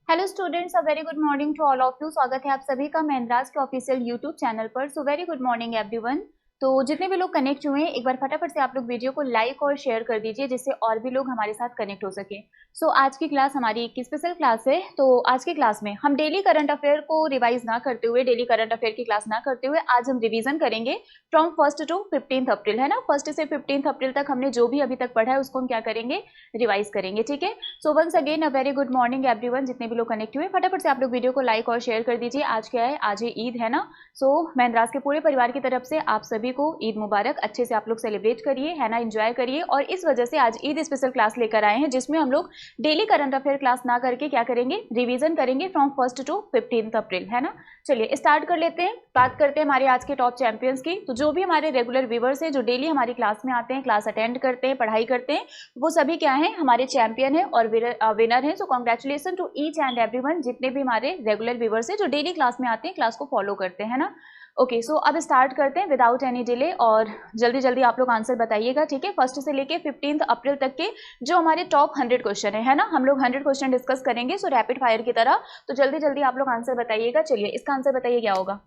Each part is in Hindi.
Hello students, a very good morning to all of you. स्वागत है आप सभी का महिंद्रास के ऑफिशियल यूट्यूब चैनल पर। So very good morning everyone. तो जितने भी लोग कनेक्ट हुए हैं, एक बार फटाफट से आप लोग वीडियो को लाइक और शेयर कर दीजिए, जिससे और भी लोग हमारे साथ कनेक्ट हो सके। सो आज की क्लास हमारी एक स्पेशल क्लास है। तो आज की क्लास में हम डेली करंट अफेयर को रिवाइज ना करते हुए, डेली करंट अफेयर की क्लास ना करते हुए, आज हम रिवीजन करेंगे फ्रॉम 1 टू 15 अप्रैल, है ना। 1 से 15 अप्रैल तक हमने जो भी अभी तक पढ़ा है उसको हम क्या करेंगे, रिवाइज करेंगे, ठीक है। So once again a very good morning everyone. जितने भी लोग कनेक्ट हुए, फटाफट से आप लोग वीडियो को लाइक और शेयर कर दीजिए। आज क्या है, आज है ईद, है ना। सो महिंद्रास के पूरे परिवार की तरफ से आप सभी को ईद मुबारक। अच्छे से आप लोग सेलिब्रेट करिए, है ना, एंजॉय करिए। और इस वजह से आज ईद स्पेशल क्लास लेकर आए हैं, जिसमें हम लोग डेली करंट अफेयर क्लास ना करके क्या करेंगे, रिवीजन करेंगे फ्रॉम 1 टू 15 अप्रैल, है ना। चलिए स्टार्ट कर लेते हैं। बात करते हैं हमारे आज के टॉप चैंपियंस की। तो जो भी हमारे रेगुलर व्यूवर्स हैं, जो डेली हमारी क्लास में आते हैं, क्लास अटेंड करते हैं, पढ़ाई करते हैं, वो सभी क्या हैं, हमारे चैंपियन हैं और विनर हैं। So congratulation to each and everyone, जितने भी हमारे रेगुलर व्यूवर्स हैं जो डेली क्लास में आते हैं, क्लास को फॉलो करते हैं, है ना। ओके, सो अब स्टार्ट करते हैं विदाउट एनी डिले। और जल्दी जल्दी आप लोग आंसर बताइएगा, ठीक है। 1 से लेके 15 अप्रैल तक के जो हमारे टॉप 100 क्वेश्चन है ना, हम लोग 100 क्वेश्चन डिस्कस करेंगे, सो रैपिड फायर की तरह। तो जल्दी जल्दी आप लोग आंसर बताइएगा। चलिए इसका आंसर बताइए क्या होगा।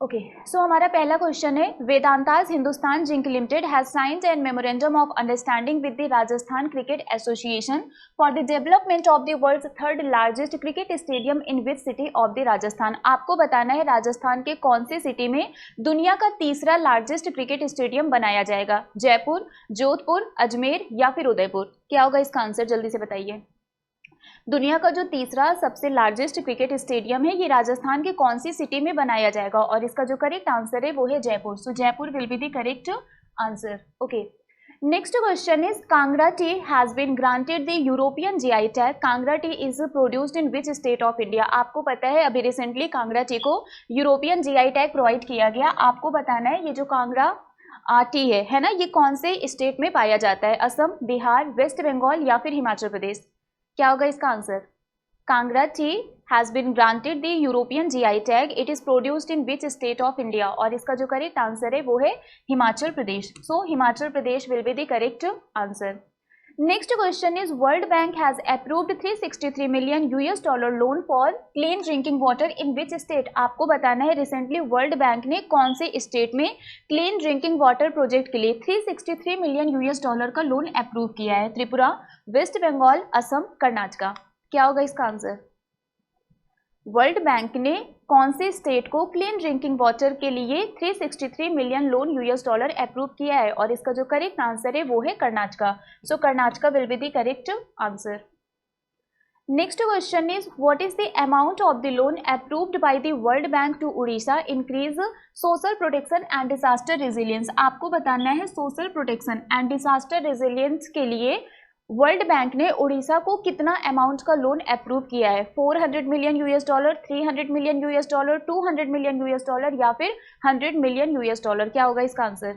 ओके, सो हमारा पहला क्वेश्चन है, Vedanta's Hindustan Zinc Limited has signed an memorandum of understanding with the Rajasthan Cricket Association for the development of the world's third largest cricket stadium in which city of the Rajasthan. आपको बताना है राजस्थान के कौन से सिटी में दुनिया का तीसरा लार्जेस्ट क्रिकेट स्टेडियम बनाया जाएगा। जयपुर, जोधपुर, अजमेर या फिर उदयपुर। क्या होगा इसका आंसर, जल्दी से बताइए। दुनिया का जो तीसरा सबसे लार्जेस्ट क्रिकेट स्टेडियम है, ये राजस्थान के कौन सी सिटी में बनाया जाएगा, और इसका जो करेक्ट आंसर है वो है Jaipur. So Jaipur will be the correct answer. Okay, next question is, Kangra tea has been granted the European GI tag. Kangra tea is produced in which state of India. आपको पता है अभी रिसेंटली कांगड़ा टी को यूरोपियन जीआई टैग प्रोवाइड किया गया। आपको बताना है ये जो कांगड़ा टी है ना, ये कौन से स्टेट में पाया जाता है। असम, बिहार, वेस्ट बंगाल या फिर हिमाचल प्रदेश। क्या होगा इसका answer. Kangra tea has been granted the European GI tag, it is produced in which state of India, और इसका जो करेक्ट आंसर है वो है Himachal Pradesh. So Himachal Pradesh will be the correct answer. Next question is, World Bank has approved $363 million loan for clean drinking water in which state. आपको बताना है रिसेंटली वर्ल्ड बैंक ने कौन से स्टेट में क्लीन ड्रिंकिंग वाटर प्रोजेक्ट के लिए $363 मिलियन का लोन अप्रूव किया है। त्रिपुरा, वेस्ट बंगाल, असम, कर्नाटका। क्या होगा इसका आंसर। वर्ल्ड बैंक ने कौन से स्टेट को क्लीन ड्रिंकिंग वाटर के लिए $363 मिलियन लोन अप्रूव किया है, और इसका जो करेक्ट आंसर है वो है Karnataka. So Karnataka will be the correct answer. Next question is, what is the amount of the loan approved by the World Bank to Orissa increase social protection and disaster resilience. आपको बताना है social protection and disaster resilience के लिए वर्ल्ड बैंक ने उड़ीसा को कितना अमाउंट का लोन अप्रूव किया है। $400 मिलियन, $300 मिलियन, $200 मिलियन या फिर $100 मिलियन। क्या होगा इसका आंसर।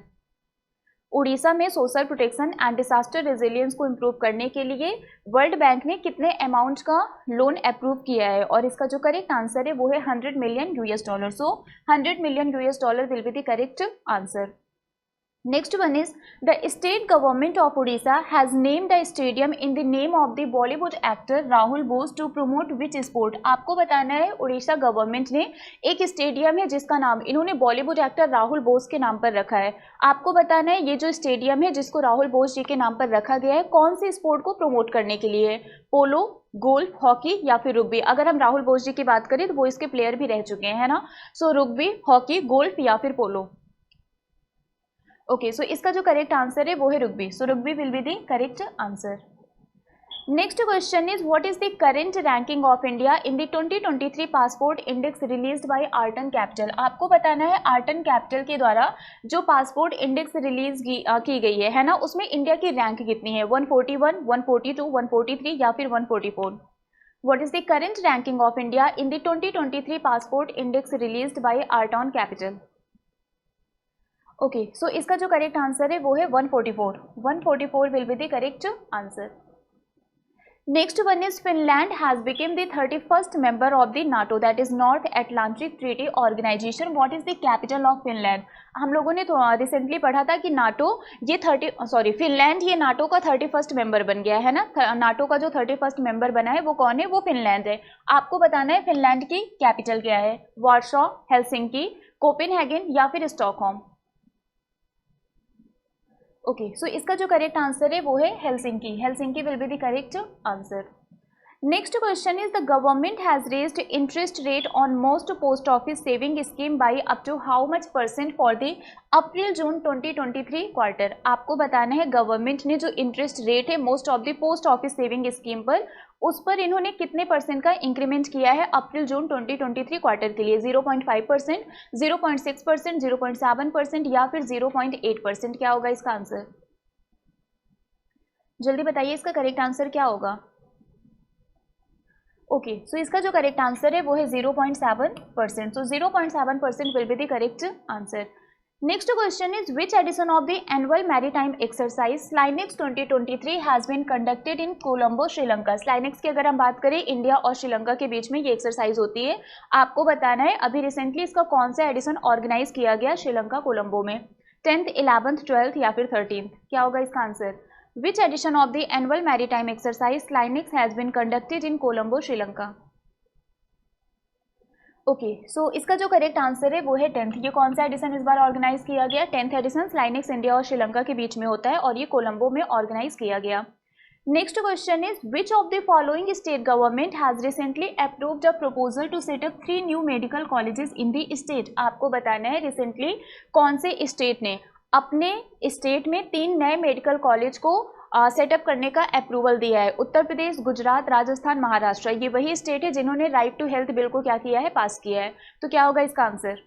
उड़ीसा में social protection and disaster resilience को इम्प्रूव करने के लिए वर्ल्ड बैंक ने कितने अमाउंट का लोन अप्रूव किया है, और इसका जो करेक्ट आंसर है वो है $100 million. So $100 million will be the correct answer. Next one is, the state government of Odisha has named a stadium in the name of the Bollywood actor Rahul Bose to promote which sport। आपको बताना है उड़ीसा गवर्नमेंट ने एक स्टेडियम है जिसका नाम इन्होंने बॉलीवुड एक्टर राहुल बोस के नाम पर रखा है। आपको बताना है ये जो स्टेडियम है जिसको राहुल बोस जी के नाम पर रखा गया है, कौन से स्पोर्ट को प्रमोट करने के लिए। पोलो, गोल्फ, हॉकी या फिर रुग्बी। अगर हम राहुल बोस जी की बात करें तो वो इसके प्लेयर भी रह चुके हैं, है ना। सो रुग्बी, हॉकी, गोल्फ या फिर पोलो। ओके, सो इसका जो करेक्ट आंसर है वो है rugby. So rugby will be the correct answer. Next question is, what is the current ranking of India in the 2023 passport index released by art and capital. आपको बताना है आर्ट एंड कैपिटल के द्वारा जो पासपोर्ट इंडेक्स रिलीज की गई है ना, उसमें इंडिया की रैंक कितनी है। 141, 142, 143 या फिर 144। What is the current ranking of India in the 2023 Passport Index released by Arton Capital? Okay, so इसका जो करेक्ट आंसर है वो है 144. 144 will be the correct answer. Next one is Finland has become the 31st member of the NATO, that is North Atlantic Treaty Organization. What is the capital of Finland? हम लोगों ने तो रिसेंटली पढ़ा था कि फिनलैंड ये नाटो का 31st मेंबर बन गया है ना. नाटो का जो 31st मेंबर बना है वो कौन है? वो फिनलैंड है. आपको बताना है फिनलैंड की कैपिटल क्या है. वार्सो, हेलसिंकी, कोपेनहेगन या फिर स्टॉकहोम. ओके, सो इसका जो करेक्ट आंसर है वो है Helsinki. Helsinki will be the correct answer. Next question is the government has raised interest rate on most post office saving scheme by up to how much % for the April June 2023 quarter. आपको बताना है गवर्नमेंट ने जो इंटरेस्ट रेट है most of the post office saving scheme पर, उस पर इन्होंने कितने % का इंक्रीमेंट किया है अप्रैल जून 2023 क्वार्टर के लिए. 0.5%, 0.6%, 0.7% या फिर 0.8%. क्या होगा इसका आंसर? जल्दी बताइए इसका करेक्ट आंसर क्या होगा. ओके, सो इसका जो करेक्ट आंसर है वो है 0.7%. सो 0.7% will be the correct answer. Next question is which edition of the annual maritime exercise SLYNEX 2023 has been conducted in Colombo, Sri Lanka. SLYNEX की अगर हम बात करें इंडिया और श्रीलंका के बीच में ये एक्सरसाइज होती है. आपको बताना है अभी रिसेंटली इसका कौन सा एडिशन ऑर्गेनाइज किया गया श्रीलंका कोलंबो में. 10th, 11th, 12th या फिर 13th. क्या होगा इसका answer? Which edition of the annual maritime exercise SLYNEX has been conducted in Colombo, Sri Lanka? Okay, so इसका जो करेक्ट आंसर है वो है 10th. ये कौन सा एडिशन इस बार ऑर्गेनाइज किया गया? 10th एडिशन SLYNEX इंडिया और श्रीलंका के बीच में होता है और ये कोलंबो में ऑर्गेनाइज किया गया. Next question is which of the following state government has recently approved a proposal to set up 3 new medical colleges in the state. आपको बताना है रिसेंटली कौन से स्टेट ने अपने स्टेट में 3 नए मेडिकल कॉलेज को सेटअप करने का अप्रूवल दिया है. उत्तर प्रदेश, गुजरात, राजस्थान, महाराष्ट्र. ये वही स्टेट है जिन्होंने राइट टू हेल्थ बिल को क्या किया है? पास किया है. तो क्या होगा इसका आंसर?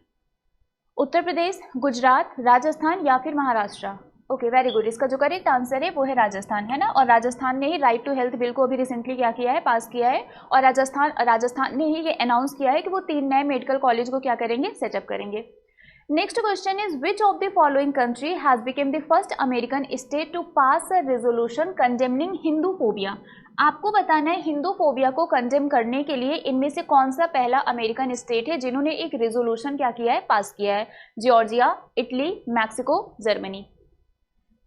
उत्तर प्रदेश, गुजरात, राजस्थान या फिर महाराष्ट्र. Okay, very good. इसका जो करेक्ट आंसर है वो है राजस्थान, है ना. और राजस्थान ने ही राइट टू हेल्थ बिल को अभी रिसेंटली क्या किया है? पास किया है. और राजस्थान ने ही ये अनाउंस किया है कि वो 3 नए मेडिकल कॉलेज को क्या करेंगे? सेटअप करेंगे. Next question is which of the following country has become the first American state to pass a resolution condemning Hinduphobia? आपको बताना है हिंदूफोबिया को कंडेम करने के लिए इनमें से कौन सा पहला अमेरिकन स्टेट है जिन्होंने एक रेजोल्यूशन क्या किया है? पास किया है. Georgia, Italy, Mexico, Germany.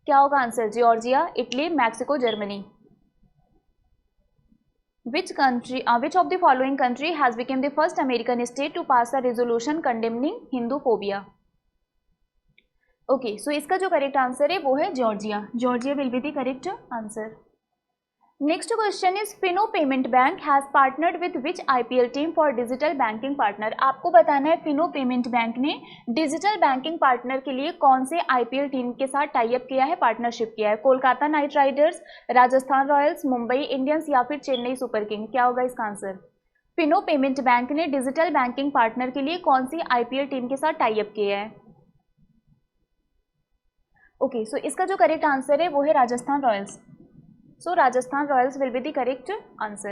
क्या होगा answer? Georgia, Italy, Mexico, Germany. Which of the following country has become the first American state to pass a resolution condemning Hinduphobia? Okay, so इसका जो करेक्ट आंसर है वो है Georgia. Georgia will be the correct answer. Next question is Fino Payment Bank has partnered with which IPL team for digital banking partner? आपको बताना है फिनो पेमेंट बैंक ने डिजिटल बैंकिंग पार्टनर के लिए कौन से IPL टीम के साथ टाई अप किया है? पार्टनरशिप किया है. Kolkata night Riders, Rajasthan Royals, Mumbai Indians या फिर चेन्नई सुपर किंग. क्या होगा इसका आंसर? फिनो पेमेंट बैंक ने डिजिटल बैंकिंग पार्टनर के लिए कौन सी IPL टीम के साथ टाई अप किया है? ओके, सो इसका जो करेक्ट आंसर है वो है Rajasthan Royals. So Rajasthan Royals will be the correct answer.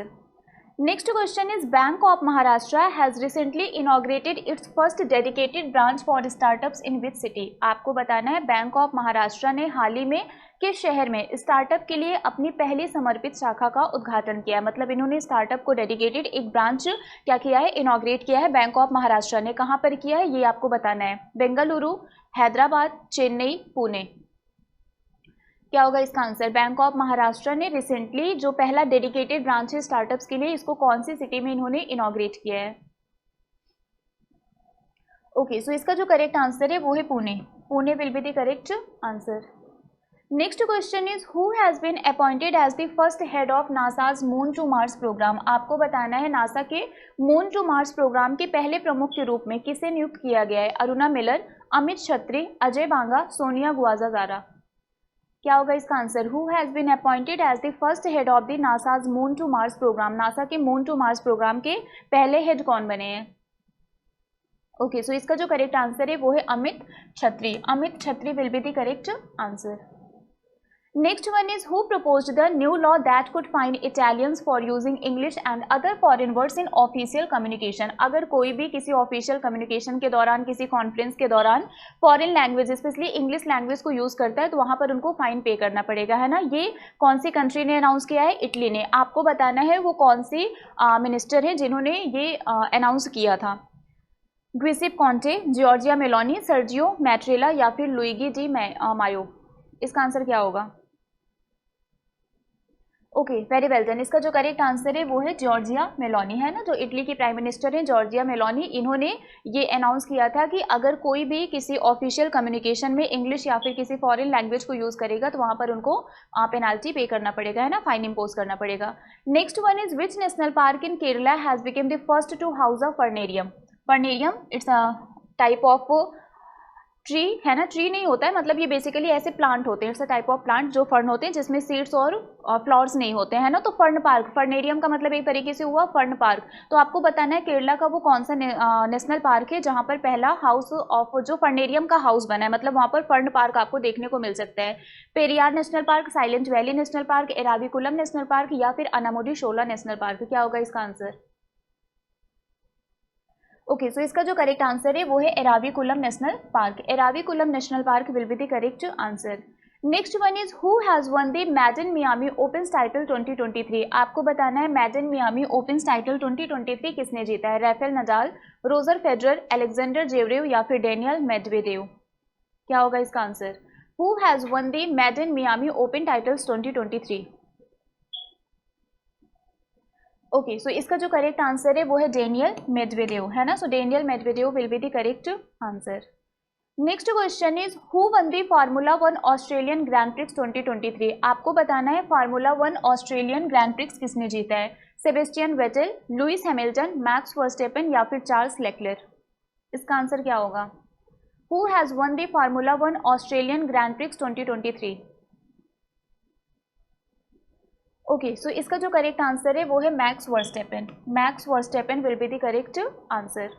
Next question is Bank of Maharashtra has recently inaugurated its first dedicated branch for startups in which city? आपको बताना है बैंक ऑफ महाराष्ट्र ने हाल ही में किस शहर में स्टार्टअप के लिए अपनी पहली समर्पित शाखा का उद्घाटन किया है? मतलब इन्होंने स्टार्टअप को डेडिकेटेड एक ब्रांच क्या किया है? इनॉग्रेट किया है. बैंक ऑफ महाराष्ट्र ने कहाँ पर किया है ये आपको बताना है. बेंगलुरु, हैदराबाद, चेन्नई, पुणे. क्या होगा इसका आंसर? बैंक ऑफ महाराष्ट्र ने रिसेंटली जो पहला डेडिकेटेड ब्रांच है स्टार्टअप्स के लिए, इसको कौन सी सिटी में इन्होंने इनॉग्रेट किया है? ओके, सो इसका जो करेक्ट आंसर है वो है Pune. Pune will be the correct answer. Next question is who has been appointed as the first head of NASA's moon to Mars programme? आपको बताना है नासा के मून टू मार्स प्रोग्राम के पहले प्रमुख के रूप में किसे नियुक्त किया गया है? अरुणा मिलर, अमित छत्री, अजय बांगा, सोनिया गुआजाजारा. क्या होगा इसका answer? Who has been appointed as the first head of the NASA's moon to Mars programme? NASA के मून टू मार्स प्रोग्राम के पहले हेड कौन बने हैं? ओके, सो इसका जो करेक्ट आंसर है वो है अमित छत्री. अमित छत्री will be the correct answer. Next one is who proposed the new law that could fine Italians for using English and other foreign words in official communication. अगर कोई भी किसी ऑफिशियल कम्युनिकेशन के दौरान, किसी कॉन्फ्रेंस के दौरान foreign language specially English language को यूज करता है तो वहां पर उनको फाइन पे करना पड़ेगा, है ना। ये कौन सी कंट्री ने अनाउंस किया है? इटली ने। आपको बताना है वो कौन सी मिनिस्टर हैं जिन्होंने ये अनाउंस किया था। ग्विसेप कॉन्टे, जॉर्जिया मेलोनी, सर्जियो मैट्रेला या फिर लुइगी डी मायो। इसका आंसर क्या होगा? Okay, very well done. इसका जो करेक्ट आंसर है वो है जॉर्जिया मेलोनी, है ना, जो इटली की प्राइम मिनिस्टर हैं जॉर्जिया मेलोनी। इन्होंने ये अनाउंस किया था कि अगर कोई भी किसी ऑफिशियल कम्युनिकेशन में इंग्लिश या फिर किसी फॉरेन लैंग्वेज को यूज करेगा तो वहां पर उनको पेनाल्टी पे करना पड़ेगा, है ना, फाइन इम्पोज करना पड़ेगा। Next one is which national park in Kerala has become the first to house a fernarium. Fernarium it's a type of tree, है ना। ट्री नहीं होता है, मतलब ये बेसिकली ऐसे प्लांट होते हैं, it's a type of plant जो फर्न होते हैं जिसमें सीड्स और फ्लावर्स नहीं होते हैं, है ना। तो फर्न पार्क, फर्नेरियम का मतलब एक तरीके से हुआ फर्न पार्क। तो आपको बताना है केरला का वो कौन सा नेशनल पार्क है जहां पर पहला हाउस ऑफ जो फर्नेरियम का हाउस बना है, मतलब वहां पर फर्न पार्क आपको देखने को मिल सकता है। Periyar national park, silent valley national park, Eravikulam national park या फिर अनामुडी शोला नेशनल पार्क। क्या होगा इसका आंसर? ओके, सो इसका जो करेक्ट आंसर है वो है Eravikulam national park. Eravikulam national park will be the correct answer. Next one is who has won the maiden Miami opens title 2023। आपको बताना है मैडन मियामी ओपन्स टाइटल 2023 किसने जीता है? Rafael Nadal, Roger Federer, Alexander Zverev या फिर डेनियल मेडवेदेव। क्या होगा इसका answer? Who has won the maiden Miami Open titles 2023? Okay, so इसका जो करेक्ट आंसर है वो है डेनियल मेडवेदेव, है ना। So Daniel Medvedev will be the correct answer. Next question is who won the Formula One Australian Grand Prix 2023। आपको बताना है Formula One Australian Grand Prix किसने जीता है? Sebastian Vettel, Lewis Hamilton, Max Verstappen या फिर चार्ल्स लेक्लर। इसका आंसर क्या होगा? Who has won the Formula One Australian Grand Prix 2023? Okay, so इसका जो करेक्ट आंसर है वो है Max Verstappen. Max Verstappen will be the correct answer.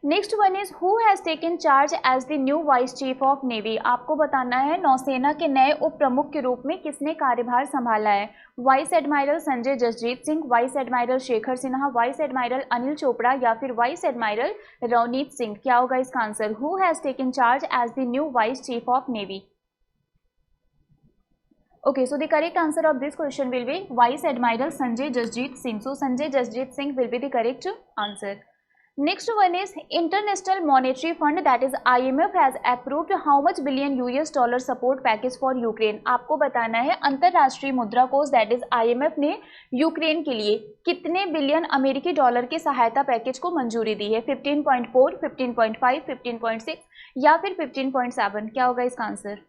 Next one is who has taken charge as the new vice chief of navy. आपको बताना है नौसेना के नए उप प्रमुख के रूप में किसने कार्यभार संभाला है? Vice admiral Sanjay Jasjit Singh, vice admiral Shekhar Sinha, vice admiral Anil Chopra या फिर वाइस एडमायरल रवनीत सिंह। क्या होगा इसका answer? Who has taken charge as the new vice chief of navy? Okay, so the correct answer of this question will be Vice Admiral Sanjay Jasjeet Singh. So Sanjay Jasjeet Singh will be the correct answer. Next one is International Monetary Fund, that is IMF has approved how much billion US dollar support package for Ukraine. आपको बताना है अंतरराष्ट्रीय मुद्रा कोष that is IMF ने यूक्रेन के लिए कितने बिलियन अमेरिकी डॉलर के सहायता पैकेज को मंजूरी दी है? 15.4, 15.5, 15.6 या फिर 15.7। क्या होगा इसका answer?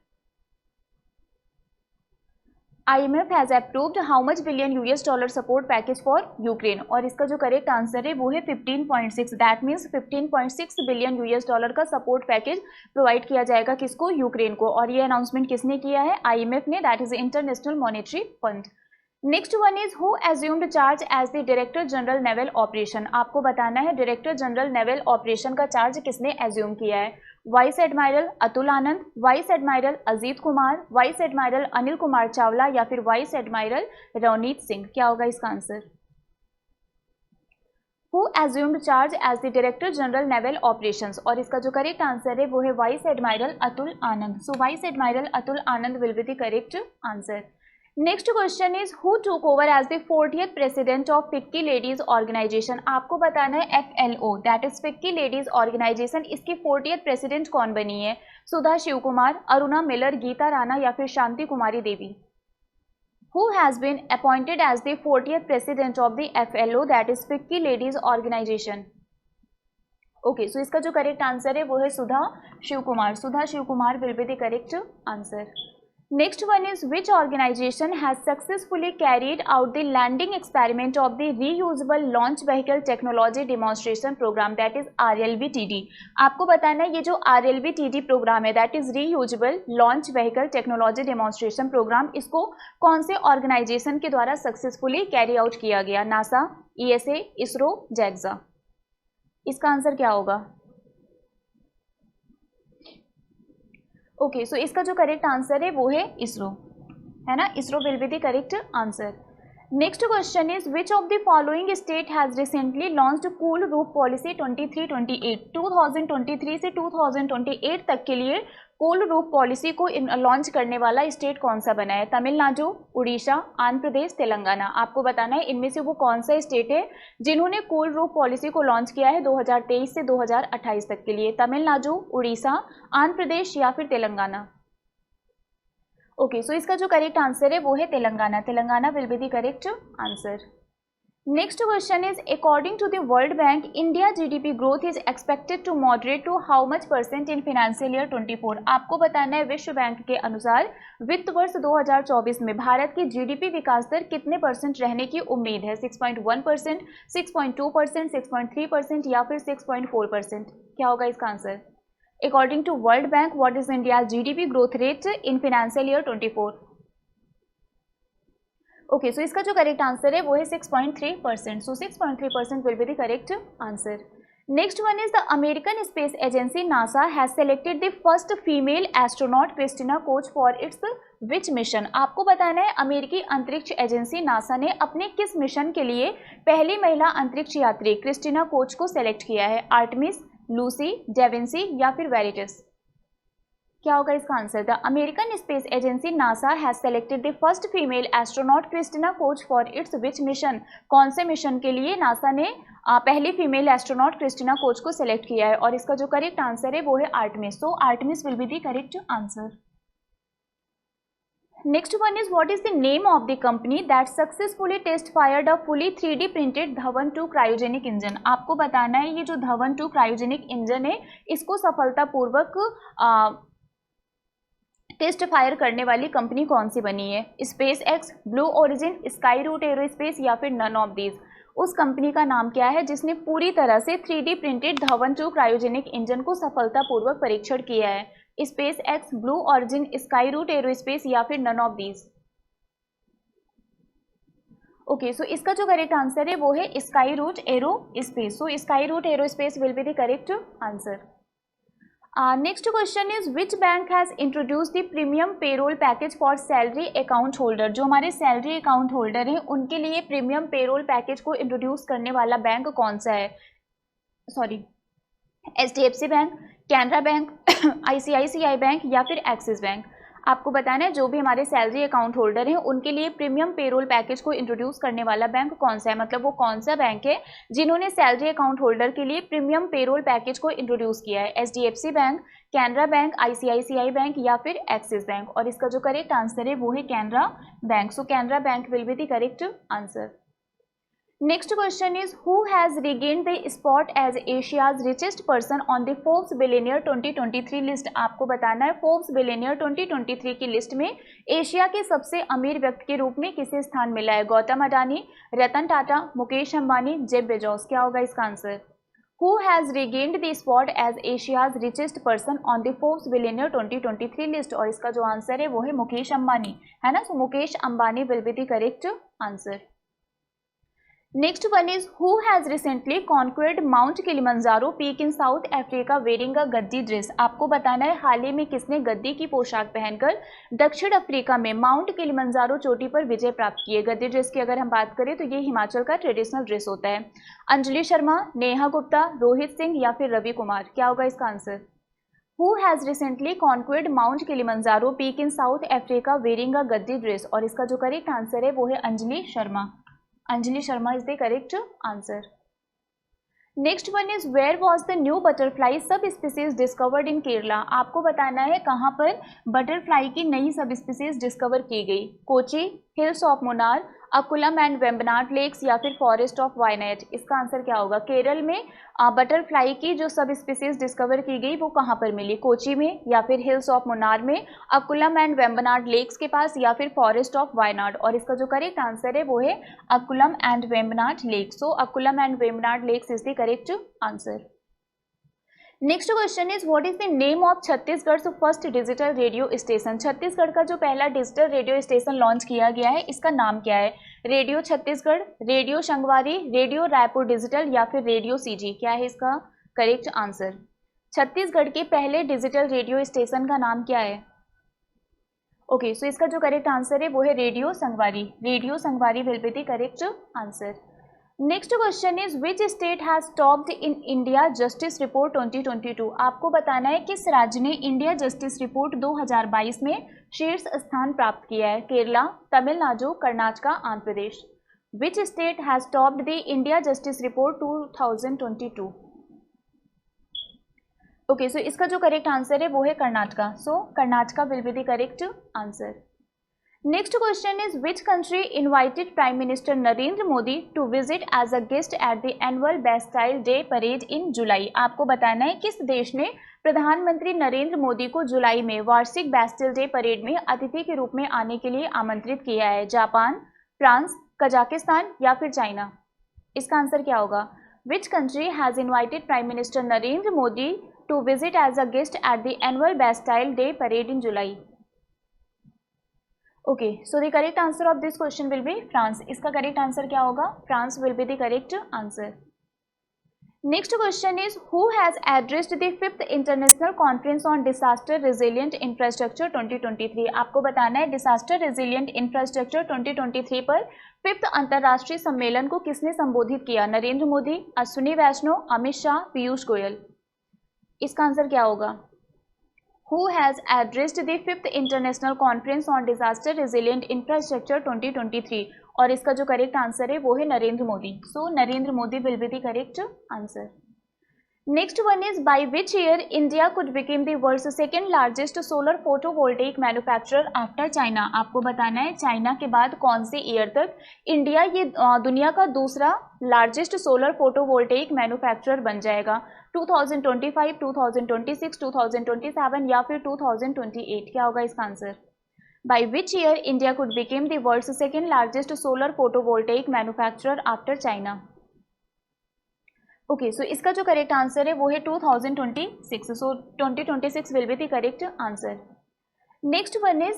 IMF has approved how much billion US dollar support package for Ukraine, और इसका जो करेक्ट आंसर है वो है 15.6। That means 15.6 billion US dollar का सपोर्ट पैकेज प्रोवाइड किया जाएगा किसको? यूक्रेन को। और ये अनाउंसमेंट किसने किया है? IMF ने, that is International Monetary Fund. Next one is who assumed charge as the director general naval operation. आपको बताना है डायरेक्टर जनरल नेवल ऑपरेशन का चार्ज किसने एज्यूम किया है? Vice admiral Atul Anand, vice admiral Ajit Kumar, vice admiral Anil Kumar Chawla या फिर वाइस एडमायरल रवनीत सिंह। क्या होगा इसका answer? Who assumed charge as the director general naval operations, और इसका जो करेक्ट आंसर है वो है vice admiral Atul Anand. So vice admiral Atul Anand will be the correct answer. Next question is who took over as the 40th president of FICCI ladies organisation. आपको बताना है FLO, that is FICCI ladies organisation, इसकी 40th प्रेसिडेंट कौन बनी है? सुधा शिव कुमार, अरुणा मिलर, गीता राणा या फिर Shanti Kumari Devi. Who has been appointed as the 40th president of the FLO, that is FICCI ladies organisation? Okay, so इसका जो करेक्ट आंसर है वो है Sudha Shiv Kumar. Sudha Shiv Kumar will be the correct answer. Next one is which organization has successfully carried out the landing experiment of the reusable launch vehicle technology demonstration program, that is RLVTD। आपको बताना है ये जो RLVTD प्रोग्राम है that is reusable launch vehicle technology demonstration program, इसको कौन से ऑर्गेनाइजेशन के द्वारा सक्सेसफुली कैरी आउट किया गया? NASA, ESA, ISRO, JAXA। इसका आंसर क्या होगा? ओके, सो इसका जो करेक्ट आंसर है वो है इसरो। है ना, ISRO will be the correct answer. Next question is which of the following state has recently launched cool roof policy 23-28। 2023 से 2028 तक के लिए कूल रूफ पॉलिसी को लॉन्च करने वाला स्टेट कौन सा बना है? तमिलनाडु, उड़ीसा, आंध्र प्रदेश, तेलंगाना। आपको बताना है इनमें से वो कौन सा स्टेट है जिन्होंने कूल रूफ पॉलिसी को लॉन्च किया है 2023 से 2028 तक के लिए। तमिलनाडु, उड़ीसा, आंध्र प्रदेश या फिर तेलंगाना। ओके, सो इसका जो करेक्ट आंसर है वो है Telangana. Telangana will be the correct answer. Next question is according to the World Bank India GDP growth is expected to moderate to how much % in financial year 24। आपको बताना है विश्व बैंक के अनुसार वित्त वर्ष 2024 में भारत की जीडीपी विकास दर कितने % रहने की उम्मीद है? 6.1%, 6.2%, 6.3% या फिर 6.4%? क्या होगा इसका answer? According to World Bank, what is India's GDP growth rate in financial year 24? Okay, so इसका जो करेक्ट आंसर है वो है 6.3%. So 6.3% will be the correct answer. Next one is the American Space Agency NASA has selected the first female astronaut Christina Koch for its which mission? आपको बताना है अमेरिकी अंतरिक्ष एजेंसी नासा ने अपने किस मिशन के लिए पहली महिला अंतरिक्ष यात्री क्रिस्टिना कोच को सेलेक्ट किया है? आर्टेमिस, लूसी, डेविंसी या फिर वेरिटस? क्या होगा इसका answer? The American space agency NASA has selected the first female astronaut Christina coach for its which mission? कौन से मिशन के लिए नासा ने पहली फीमेल एस्ट्रोनॉट क्रिस्टिना कोच को सेलेक्ट किया है? और इसका जो करेक्ट आंसर है वो है Artemis. So Artemis will be the correct answer. Next one is what is the name of the company that successfully test fired a fully 3D printed Dhawan 2 cryogenic engine? आपको बताना है ये जो धवन 2 cryogenic engine है इसको सफलतापूर्वक टेस्ट फायर करने वाली कंपनी कौन सी बनी है? SpaceX, Blue Origin, Skyroot Aerospace या फिर नन ऑफ दीज? उस कंपनी का नाम क्या है जिसने पूरी तरह से 3D printed Dhawan 2 cryogenic engine को सफलतापूर्वक परीक्षण किया है? SpaceX, Blue Origin, Skyroot Aerospace या फिर none of these? Okay, so इसका जो करेक्ट आंसर है वो है Skyroot Aerospace. So Skyroot Aerospace will be the correct answer. Next question is which bank has introduce the premium payroll package for salary account holder? जो हमारे सैलरी अकाउंट होल्डर हैं उनके लिए प्रीमियम पेरोल पैकेज को इंट्रोड्यूस करने वाला बैंक कौन सा है? Sorry, HDFC bank, Canara bank, ICICI bank या फिर एक्सिस बैंक? आपको बताना है जो भी हमारे सैलरी अकाउंट होल्डर हैं उनके लिए प्रीमियम पेरोल पैकेज को इंट्रोड्यूस करने वाला बैंक कौन सा है? मतलब वो कौन सा बैंक है जिन्होंने सैलरी अकाउंट होल्डर के लिए प्रीमियम पेरोल पैकेज को इंट्रोड्यूस किया है? HDFC bank, Canara bank, ICICI bank या फिर एक्सिस बैंक? और इसका जो करेक्ट आंसर है वो है Canara bank. So Canara bank will be the correct answer. Next question is who has regained the spot as Asia's richest person on the Forbes Billionaire 2023 list? आपको बताना है Forbes Billionaire 2023 की लिस्ट में एशिया के सबसे अमीर व्यक्ति के रूप में किसे स्थान मिला है? Gautam Adani, Ratan Tata, Mukesh Ambani, Jeff Bezos? क्या होगा इसका answer? Who has regained the spot as Asia's richest person on the Forbes Billionaire 2023 list? और इसका जो आंसर है वो है मुकेश अंबानी, है ना? So Mukesh Ambani will be the correct answer. Next one is who has recently conquered Mount Kilimanjaro peak in South Africa wearing a Gaddi dress? आपको बताना है हाल ही में किसने गद्दी की पोशाक पहनकर दक्षिण अफ्रीका में माउंट किलिमंजारो चोटी पर विजय प्राप्त की है? गद्दी ड्रेस की अगर हम बात करें तो ये हिमाचल का ट्रेडिशनल ड्रेस होता है। अंजलि शर्मा, नेहा गुप्ता, रोहित सिंह या फिर रवि कुमार? क्या होगा इसका answer? Who has recently conquered Mount Kilimanjaro peak in South Africa wearing a Gaddi dress? और इसका जो करेक्ट आंसर है वो है Anjali Sharma. Anjali Sharma is the correct answer. Next one is where was the new butterfly sub species discovered in Kerala? आपको बताना है कहाँ पर बटरफ्लाई की नई सब स्पीसीज डिस्कवर की गई? Kochi, hills of Munnar, Akkulam and Vembanad lakes या फिर फॉरेस्ट ऑफ वायनाड? इसका आंसर क्या होगा? केरल में बटरफ्लाई की जो सब स्पीसीज डिस्कवर की गई वो कहाँ पर मिली? कोची में या फिर हिल्स ऑफ मुन्नार में, अकुलम एंड वेम्बनाड लेक्स के पास या फिर फॉरेस्ट ऑफ वायनाड? और इसका जो करेक्ट आंसर है वो है Akkulam and Vembanad lakes. So Akkulam and Vembanad lakes is the correct answer. Next question is what is the name of Chhattisgarh first digital radio station? Chhattisgarh का जो पहला डिजिटल रेडियो स्टेशन लॉन्च किया गया है इसका नाम क्या है? Radio Chhattisgarh, radio Sangwari, radio Raipur digital या फिर रेडियो सीजी? क्या है इसका करेक्ट आंसर? छत्तीसगढ़ के पहले डिजिटल रेडियो स्टेशन का नाम क्या है? ओके, सो इसका जो करेक्ट आंसर है वो है रेडियो संगवारी। रेडियो संगवारी will be the correct answer. Next question is which state has topped in India Justice Report 2022। आपको बताना है किस राज्य ने इंडिया जस्टिस रिपोर्ट 2022 में शीर्ष स्थान प्राप्त किया है। Kerala, Tamil Nadu, Karnataka, Andhra Pradesh. Which state has topped the India Justice Report 2022। Okay, so इसका जो करेक्ट आंसर है वो है Karnataka. So Karnataka will be the correct answer. Next question is which country invited prime minister Narendra Modi to visit as a guest at the annual Bastille Day parade in July. आपको बताना है किस देश ने प्रधानमंत्री नरेंद्र मोदी को जुलाई में वार्षिक बैस्टाइल डे परेड में अतिथि के रूप में आने के लिए आमंत्रित किया है। जापान, फ्रांस, कजाकिस्तान या फिर चाइना। इसका आंसर क्या होगा? Which country has invited prime minister Narendra Modi to visit as a guest at the annual Bastille Day parade in July. Okay, so the correct answer of this question will be France. इसका करेक्ट आंसर क्या होगा? France will be the correct answer. Next question is who has addressed the 5th international conference on disaster resilient infrastructure 2023। आपको बताना है डिसास्टर रेजिलिएंट इंफ्रास्ट्रक्चर 2023 पर 5th अंतर्राष्ट्रीय सम्मेलन को किसने संबोधित किया? नरेंद्र मोदी, अश्विनी वैष्णव, अमित शाह, पीयूष गोयल। इसका आंसर क्या होगा? Who has addressed the 5th International Conference on Disaster Resilient Infrastructure 2023 और इसका जो करेक्ट आंसर है वो है Narendra Modi. So Narendra Modi will be the correct answer. Next one is by which year India could become the world's second largest solar photovoltaic manufacturer after China. आपको बताना है चाइना के बाद कौन से ईयर तक इंडिया ये दुनिया का दूसरा लार्जेस्ट सोलर फोटोवोल्टेइक मैन्युफैक्चरर बन जाएगा। 2025, 2026, 2027 या फिर 2028। क्या होगा इसका answer? By which year India could become the world's second largest solar photovoltaic manufacturer after China. Okay, so इसका जो करेक्ट आंसर है वो है 2026। So 2026 will be the correct answer. Next one is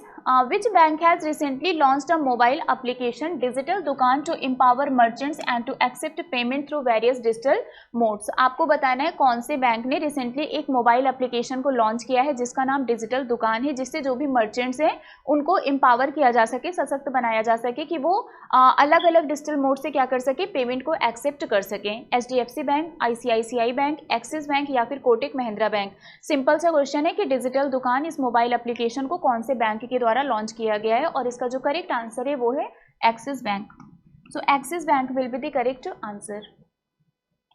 which bank has recently launched a mobile application digital Dukaan to empower merchants and to accept payment through various digital modes. आपको बताना है कौन से बैंक ने रिसेंटली एक मोबाइल एप्लीकेशन को लॉन्च किया है जिसका नाम डिजिटल दुकान है, जिससे जो भी मर्चेंट्स हैं उनको एम्पावर किया जा सके, सशक्त बनाया जा सके कि वो अलग अलग डिजिटल मोड से क्या कर सके, पेमेंट को एक्सेप्ट कर सकें। HDFC bank, ICICI bank, axis bank या फिर कोटक महिंद्रा बैंक। सिंपल सा क्वेश्चन है कि डिजिटल दुकान इस मोबाइल एप्लीकेशन को कौन से बैंक के द्वारा लॉन्च किया गया है और इसका जो करेक्ट आंसर है वो है axis bank. So axis bank will be the correct answer.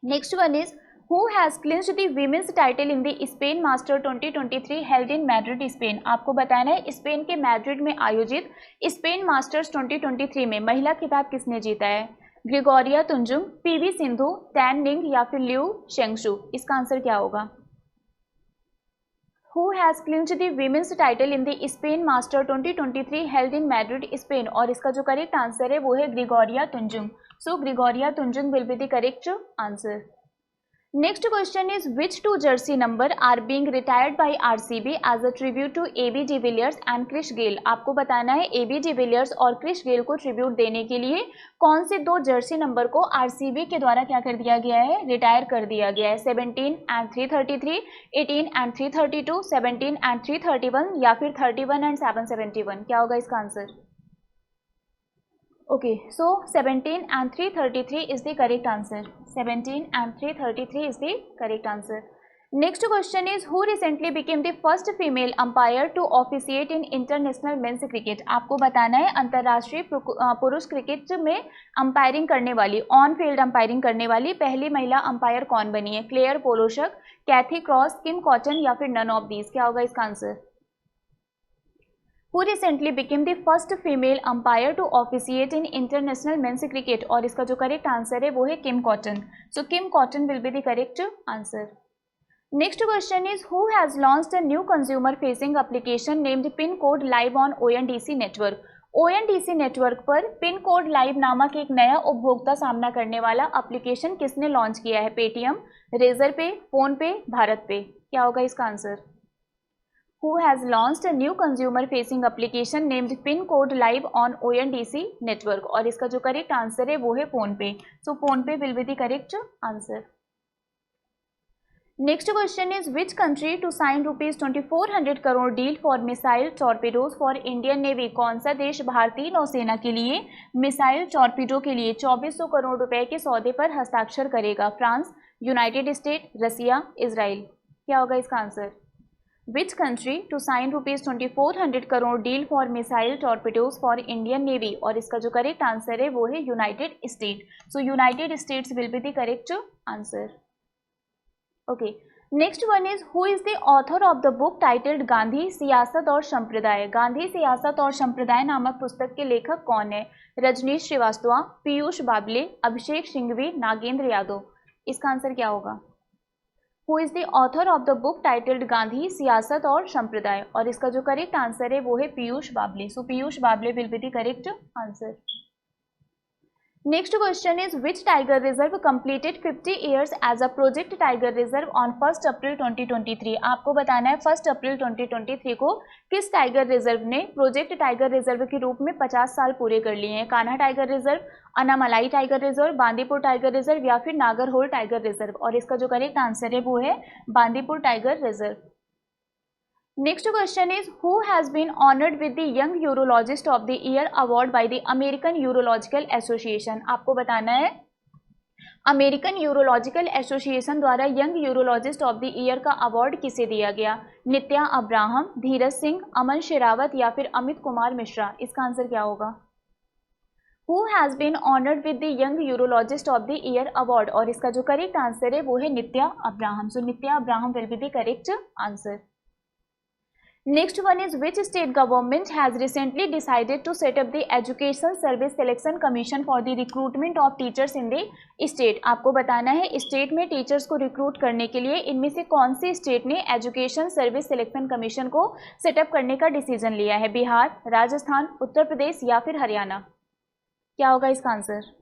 Next one is who has clinched the women's title in the Spain master 2023 held in Madrid Spain. आपको बताना है स्पेन के मैड्रिड में आयोजित स्पेन मास्टर्स 2023 में महिला खिताब किसने जीता है? ग्रिगोरिया तुंजुंग, PV सिंधु, टैन निंग या फिर लिu शेंगशु। इसका आंसर क्या होगा? Who has clinched the women's title in the Spain Master 2023 held in Madrid, Spain और इसका जो करेक्ट आंसर है वो है Gregoria Tunjung. So Gregoria Tunjung will be the correct answer. Next question is which two jersey numbers are being retired by RCB as a tribute to AB de Villiers and Chris Gayle. आपको बताना है AB डिविलियर्स और क्रिस गेल को ट्रिब्यूट देने के लिए कौन से दो जर्सी नंबर को RCB के द्वारा क्या कर दिया गया है? रिटायर कर दिया गया है। 17 and 333, 18 and 332, 17 and 331 या फिर 31 and 771। क्या होगा इसका answer? Okay, so 17 and 333 is the correct answer. 17 and 333 is the correct answer. Next question is who recently became the first female umpire to officiate in international men's cricket. आपको बताना है अंतर्राष्ट्रीय पुरुष क्रिकेट में अंपायरिंग करने वाली, ऑन फील्ड अंपायरिंग करने वाली पहली महिला अंपायर कौन बनी है? क्लेयर पोलोशक, कैथी क्रॉस, किम कॉटन या फिर नन ऑफ दीज। क्या होगा इसका answer? Who recently became the first female umpire to officiate in international men's cricket और इसका जो करेक्ट आंसर है वो है किम cotton. So Kim cotton will be the correct answer. Next question is who has launched a new consumer facing application named pin code live on ONDC network. ONDC network पर पिन कोड लाइव नामक एक नया उपभोक्ता सामना करने वाला एप्लीकेशन किसने लॉन्च किया है? पेटीएम, रेजर पे, फोन पे, भारत पे। क्या होगा इसका answer? Who has launched a new consumer facing application named Pin Code Live on ONDC network और इसका जो करेक्ट आंसर है वो है PhonePe. So PhonePe will be the correct answer. Next question is which country to sign ₹2400 crore deal for missile torpedoes for Indian navy. कौन सा देश भारतीय नौसेना के लिए मिसाइल टॉर्पीडो के लिए 2400 करोड़ रुपए के सौदे पर हस्ताक्षर करेगा? France, United State, Russia, Israel. क्या होगा इसका answer? Which country to sign ₹2400 crore deal for missile torpedoes for Indian navy, और इसका जो करेक्ट आंसर है वो है United State. So United States will be the correct answer. Okay, next one is who is the author of the book titled Gandhi सियासत और संप्रदाय। गांधी सियासत और संप्रदाय नामक पुस्तक के लेखक कौन है? रजनीश श्रीवास्तव, पीयूष बाबले, अभिषेक सिंघवी, नागेंद्र यादव। इसका आंसर क्या होगा? Who is the author of the book titled Gandhi सियासत और संप्रदाय, और इसका जो करेक्ट आंसर है वो है Piyush Babele. So Piyush Babele will be the correct answer. Next question is which tiger reserve completed 50 years as a Project Tiger reserve on 1 अप्रैल 2023। आपको बताना है 1 अप्रैल 2023 को किस टाइगर रिजर्व ने प्रोजेक्ट टाइगर रिजर्व के रूप में 50 साल पूरे कर लिए हैं? Kanha tiger reserve, Anamalai tiger reserve, Bandipur tiger reserve या फिर नागरहोल टाइगर रिजर्व, और इसका जो करेक्ट आंसर है वो है Bandipur tiger reserve. Next question is who has been honoured with the young urologist of the year award by the American Urological Association. आपको बताना है अमेरिकन यूरोलॉजिकल एसोसिएशन द्वारा young urologist of the year का अवार्ड किसे दिया गया? नित्या अब्राहम, धीरज सिंह, अमन शेरावत या फिर अमित कुमार मिश्रा। इसका आंसर क्या होगा? Who has been honoured with the young urologist of the year award, और इसका जो करेक्ट आंसर है वो है Nitya Abraham. So Nitya Abraham will be the correct answer. Next one is which state government has recently decided to set up the Education Service Selection Commission for the recruitment of teachers in the state। आपको बताना है स्टेट में टीचर्स को रिक्रूट करने के लिए इनमें से कौन सी स्टेट ने एजुकेशन सर्विस सिलेक्शन कमीशन को सेटअप करने का डिसीजन लिया है? बिहार, राजस्थान, उत्तर प्रदेश या फिर हरियाणा। क्या होगा इसका answer?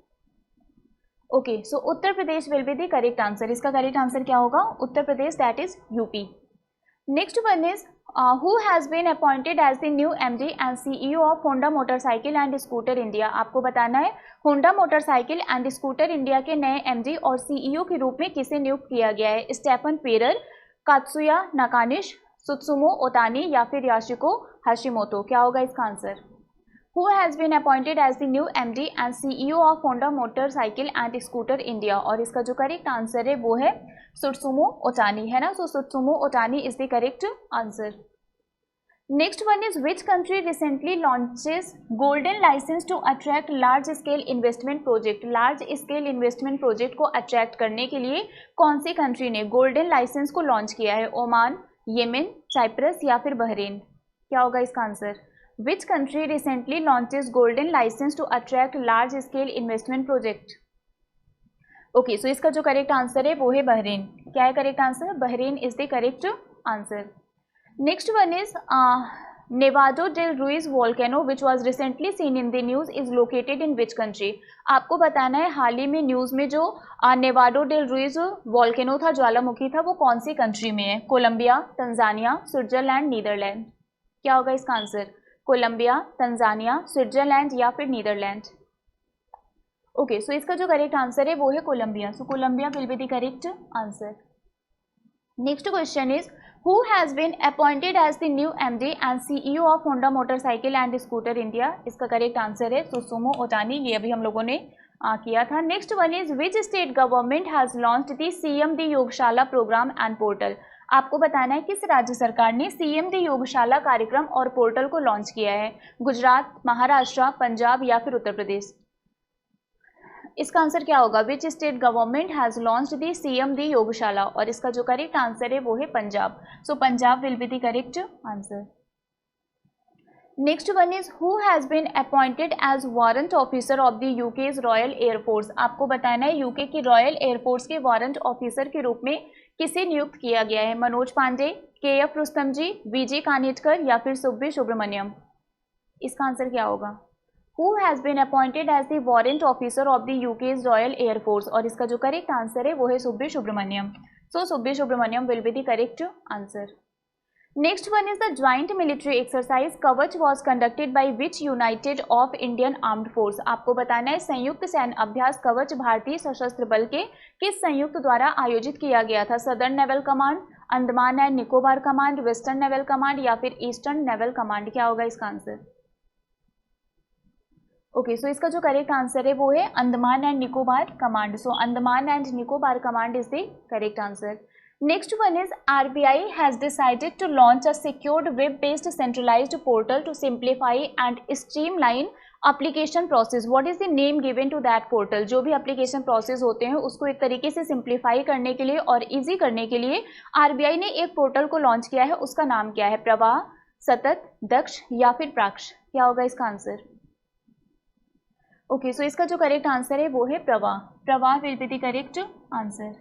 Okay, so Uttar Pradesh will be the correct answer. इसका करेक्ट आंसर क्या होगा? Uttar Pradesh, that is UP. Next one is who has been appointed as the new MD and CEO of Honda Motorcycle and Scooter India। आपको बताना है Honda motorcycle and scooter India के नए MD और CEO के रूप में किसे नियुक्त किया गया है? स्टेफन पेरर, कात्सुया नाकानिश, सुत्सुमो ओतानी या फिर याशिको हाशिमोतो। क्या होगा इसका answer? Who has been appointed as the new MD and CEO of Honda Motorcycle and Scooter India, और इसका जो करेक्ट आंसर है वो है सुत्सुमो ओटानी, है ना? So Tsutsumu Otani is the correct answer. Next one is which country recently launches golden licence to attract large scale investment project. Large scale investment project को अट्रैक्ट करने के लिए कौन सी कंट्री ने गोल्डन लाइसेंस को लॉन्च किया है? ओमान, येमेन, साइप्रस या फिर बहरीन। क्या होगा इसका answer? Which country recently launches golden licence to attract large scale investment project? Okay, so इसका जो करेक्ट आंसर है वो है बहरीन। क्या है correct answer? Bahrain is the correct answer. Next one is Nevado del Ruiz volcano which was recently seen in the news is located in which country. आपको बताना है हाल ही में न्यूज में जो नेवाडो डेल रुइज वोल्केनो था, ज्वालामुखी था, वो कौन सी कंट्री में है? Colombia, Tanzania, Switzerland, Netherland. क्या होगा इसका आंसर? कोलंबिया, तंजानिया, स्विट्जरलैंड या फिर नीदरलैंड। ओके, सो इसका जो करेक्ट आंसर है वो है Colombia. So Colombia will be the correct answer. Next question is who has been appointed as the new MD and CEO of Honda motorcycle and scooter India. इसका करेक्ट आंसर है सुत्सुमो ओटानी। ये अभी हम लोगों ने किया था। Next one is which state government has launched the CM Di Yogshala programme and portal. आपको बताना है किस राज्य सरकार ने CM द योगशाला कार्यक्रम और पोर्टल को लॉन्च किया है? गुजरात, महाराष्ट्र, पंजाब या फिर उत्तर प्रदेश। इसका आंसर क्या होगा? Which state government has launched the CM Di Yogshala, और इसका जो करेक्ट आंसर है वो है Punjab. So Punjab will be the correct answer. Next one is who has been appointed as warrant officer of the UK's Royal Air Force. आपको बताना है यूके की रॉयल एयरफोर्स के वारंट ऑफिसर के रूप में किसे नियुक्त किया गया है? मनोज पांडे, KF रुस्तम जी, VG कानेटकर या फिर सुब्बी सुब्रमण्यम। इसका आंसर क्या होगा? Who has been appointed as the warrant officer of the UK's Royal Air Force, और इसका जो करेक्ट आंसर है वो है Subbi Subramaniam. So Subbi Subramaniam will be the correct answer. Next one is the joint military exercise Kavach was conducted by which united of Indian armed force. आपको बताना है संयुक्त सैन्य अभ्यास कवच भारतीय सशस्त्र बल के किस संयुक्त द्वारा आयोजित किया गया था? Southern naval command, Andaman and Nicobar command, western naval command या फिर ईस्टर्न नेवल कमांड? क्या होगा इसका आंसर? ओके, सो इसका जो करेक्ट आंसर है वो है Andaman and Nicobar command. So Andaman and Nicobar command is the correct answer. Next one is RBI has decided to launch a secured web-based centralized portal to simplify and streamline application process. What is the name given to that portal? जो भी application process होते हैं उसको एक तरीके से simplify करने के लिए और easy करने के लिए RBI ने एक portal को launch किया है, उसका नाम क्या है? प्रवाह, सतत, दक्ष या फिर प्राक्ष? क्या होगा इसका आंसर? ओके, सो इसका जो करेक्ट आंसर है वो है Pravah. Pravah will be the correct answer.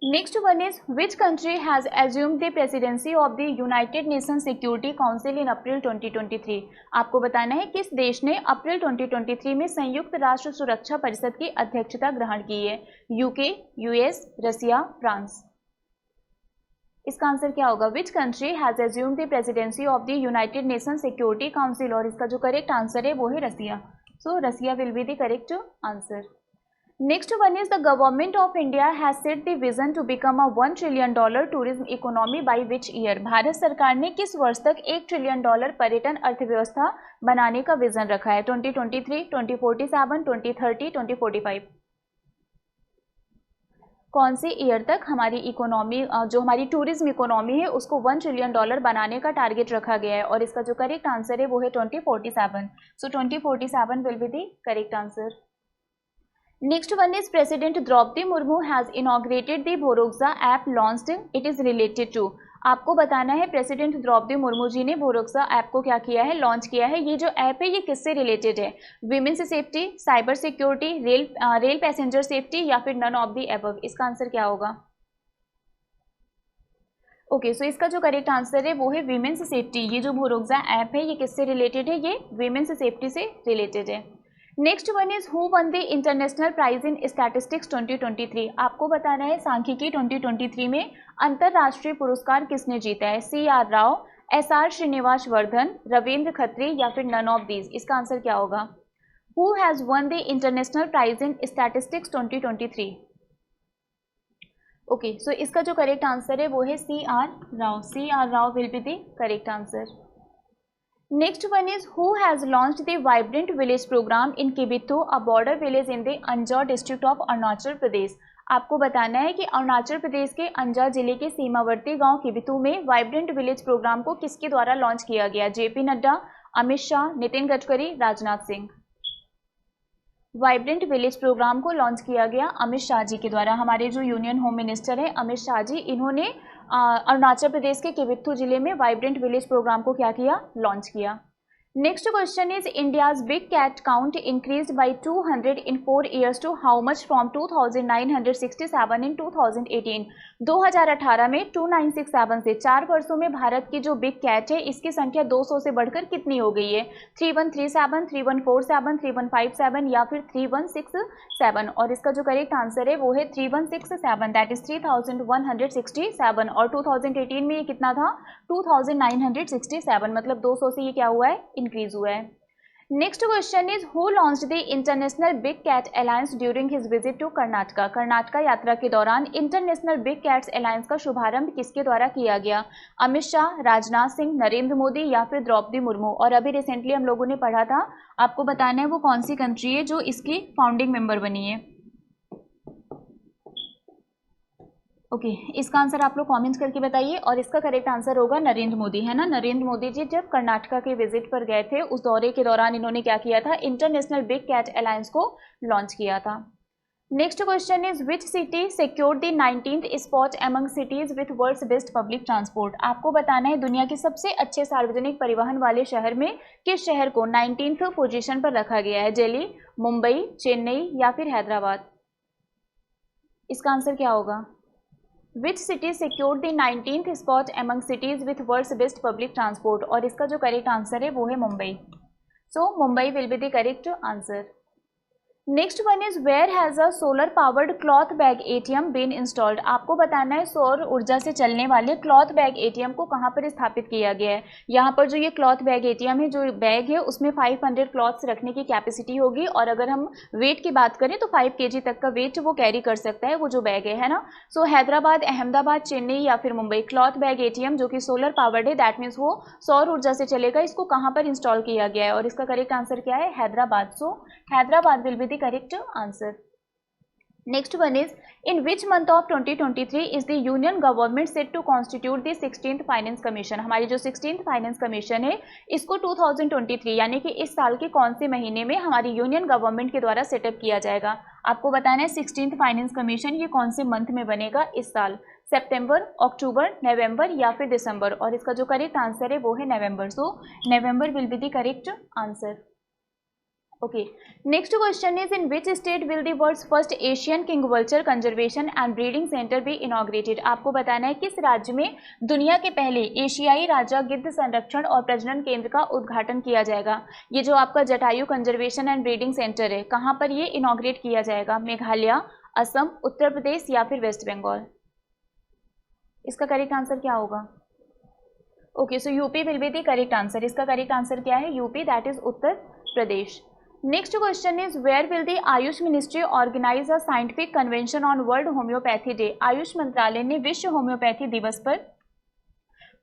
Next one is which country has assumed the presidency of the United Nation Security Council in April 2023। आपको बताना है किस देश ने अप्रैल 2023 में संयुक्त राष्ट्र सुरक्षा परिषद की अध्यक्षता ग्रहण की है? UK, US, Russia, France? इसका आंसर क्या होगा? Which country has assumed the presidency of the United Nation Security Council, और इसका जो करेक्ट आंसर है वो है Russia. So Russia will be the correct answer. Next one is the government of India has set the vision to become a $1 trillion tourism economy by which year? Bharat सरकार ने किस वर्ष तक $1 ट्रिलियन पर्यटन अर्थव्यवस्था बनाने का विजन रखा है? 2023, 2047, 2030, 2045? कौन से ईयर तक हमारी इकोनॉमी जो हमारी टूरिज्म इकोनॉमी है उसको $1 ट्रिलियन बनाने का टारगेट रखा गया है? और इसका जो करेक्ट आंसर है वो है 2047। सो 2047 will be the correct answer. Next one is President Draupadi Murmu has inaugurated the Bhoroksa app launched. It is related to. आपको बताना है प्रेसिडेंट द्रौपदी मुर्मू जी ने भोरोक्सा ऐप को क्या किया है? लॉन्च किया है। ये जो ऐप है ये किससे रिलेटेड है? Women's safety, cyber security, rail passenger safety या फिर नन ऑफ द एबव? इसका आंसर क्या होगा? ओके, सो इसका जो करेक्ट आंसर है वो है विमेंस सेफ्टी। ये जो भोरोक्सा ऐप है ये किससे रिलेटेड है? ये विमेंस सेफ्टी से रिलेटेड है। Next one is who won the international prize in statistics 2023। आपको बताना है सांख्यिकी 2023 में अंतरराष्ट्रीय पुरस्कार किसने जीता है? CR राव, SR श्रीनिवास वर्धन, रविंद्र खत्री या फिर नन ऑफ दीज? इसका आंसर क्या होगा? Who has won the international prize in statistics 2023? Okay, so इसका जो करेक्ट आंसर है वो है CR Rao. CR Rao will be the correct answer. Next one is who has launched the Vibrant Village program in Kibithu, a border village in the Anjar district of Arunachal Pradesh. आपको बताना है कि अरुणाचल प्रदेश के अंजार जिले के सीमावर्ती गांव किबिथु में वाइब्रेंट विलेज प्रोग्राम को किसके द्वारा लॉन्च किया गया? JP Nadda, Amit Shah, Nitin Gadkari, Rajnath Singh? Vibrant village programme को लॉन्च किया गया अमित शाह जी के द्वारा। हमारे जो यूनियन होम मिनिस्टर है अमित शाह जी, इन्होंने अरुणाचल प्रदेश के किबिथु जिले में वाइब्रेंट विलेज प्रोग्राम को क्या किया? लॉन्च किया। Next question is India's big cat count increased by 200 in 4 years to how much from 2967 in 2018? 2018 में 2967 से 4 वर्षों में भारत की जो बिग कैट है इसकी संख्या 200 से बढ़कर कितनी हो गई है? 3137, 3147, 3157 या फिर 3167? और इसका जो करेक्ट आंसर है वो है 3167, दैट इज 3167। और 2018 में ये कितना था? 2967, मतलब 200 से ये क्या हुआ है? इंक्रीज हुआ है। Next question is who launched the international big cat alliance during his visit to Karnataka? Karnataka यात्रा के दौरान इंटरनेशनल बिग कैट्स अलायंस का शुभारंभ किसके द्वारा किया गया? अमित शाह, राजनाथ सिंह, नरेंद्र मोदी या फिर द्रौपदी मुर्मू? और अभी रिसेंटली हम लोगों ने पढ़ा था, आपको बताना है वो कौन सी कंट्री है जो इसकी फाउंडिंग मेंबर बनी है। ओके, इसका आंसर आप लोग कमेंट्स करके बताइए। और इसका करेक्ट आंसर होगा नरेंद्र मोदी, है ना। नरेंद्र मोदी जी जब कर्नाटका के विजिट पर गए थे उस दौरे के दौरान इन्होंने क्या किया था? इंटरनेशनल बिग कैट अलायंस को लॉन्च किया था। Next question is which city secured the 19th spot among cities with world's best public transport? आपको बताना है दुनिया के सबसे अच्छे सार्वजनिक परिवहन वाले शहर में किस शहर को 19th पोजीशन पर रखा गया है? दिल्ली, मुंबई, चेन्नई या फिर हैदराबाद? इसका आंसर क्या होगा? Which city secured the 19th spot among cities with world's best public transport? और इसका जो करेक्ट आंसर है वो है Mumbai. So Mumbai will be the correct answer. Next one is where has a solar powered cloth bag ATM been installed. आपको बताना है सौर ऊर्जा से चलने वाले क्लॉथ बैग एटीएम को कहाँ पर स्थापित किया गया है। यहाँ पर जो ये क्लॉथ बैग एटीएम है, जो बैग है उसमें 500 क्लॉथ्स रखने की कैपेसिटी होगी, और अगर हम वेट की बात करें तो 5 kg तक का वेट वो कैरी कर सकता है वो जो बैग है ना। सो हैदराबाद, अहमदाबाद, चेन्नई या फिर मुंबई क्लॉथ बैग एटीएम जो कि सोलर पावर्ड है, दैट मीन्स वो सौर ऊर्जा से चलेगा। इसको कहाँ पर इंस्टॉल किया गया है और इसका करेक्ट आंसर क्या है? Hyderabad. So Hyderabad will be the correct answer. Next one is, in which month of 2023 is the Union Government set to constitute the 16th Finance Commission? हमारी जो 16th Finance Commission है इसको 2023 यानी कि इस साल के कौन से महीने में हमारी यूनियन गवर्नमेंट के द्वारा सेटअप किया जाएगा? आपको बताना है 16th फाइनेंस कमीशन ये कौन से मंथ में बनेगा इस साल? सितंबर, अक्टूबर, नवंबर या फिर दिसंबर? और इसका जो करेक्ट आंसर है वो है नवंबर। So November will be the correct answer. Okay, next question is, in which state will the world's first Asian king vulture conservation and breeding center be inaugurated? आपको बताना है किस राज्य में दुनिया के पहले एशियाई राजा गिद्ध संरक्षण और प्रजनन केंद्र का उद्घाटन किया जाएगा। ये जो आपका Jatayu conservation and breeding centre है, कहाँ पर ये इनॉग्रेट किया जाएगा? मेघालय, असम, उत्तर प्रदेश या फिर वेस्ट बंगाल? इसका करेक्ट आंसर क्या होगा? Okay, so UP will be the correct answer. इसका करेक्ट आंसर क्या है? UP, that is Uttar Pradesh. Next question is, where will the AYUSH ministry organise a scientific convention on world homoeopathy day? AYUSH मंत्रालय ने विश्व होम्योपैथी दिवस पर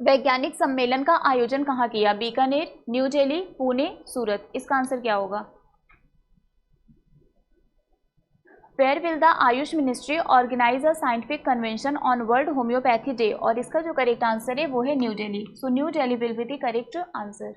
वैज्ञानिक सम्मेलन का आयोजन कहाँ किया? बीकानेर, न्यू दिल्ली, पुणे, सूरत? इसका आंसर क्या होगा? Where will the AYUSH ministry organise a scientific convention on world homoeopathy day? और इसका जो करेक्ट आंसर है वो है New Delhi. So New Delhi will be the correct answer.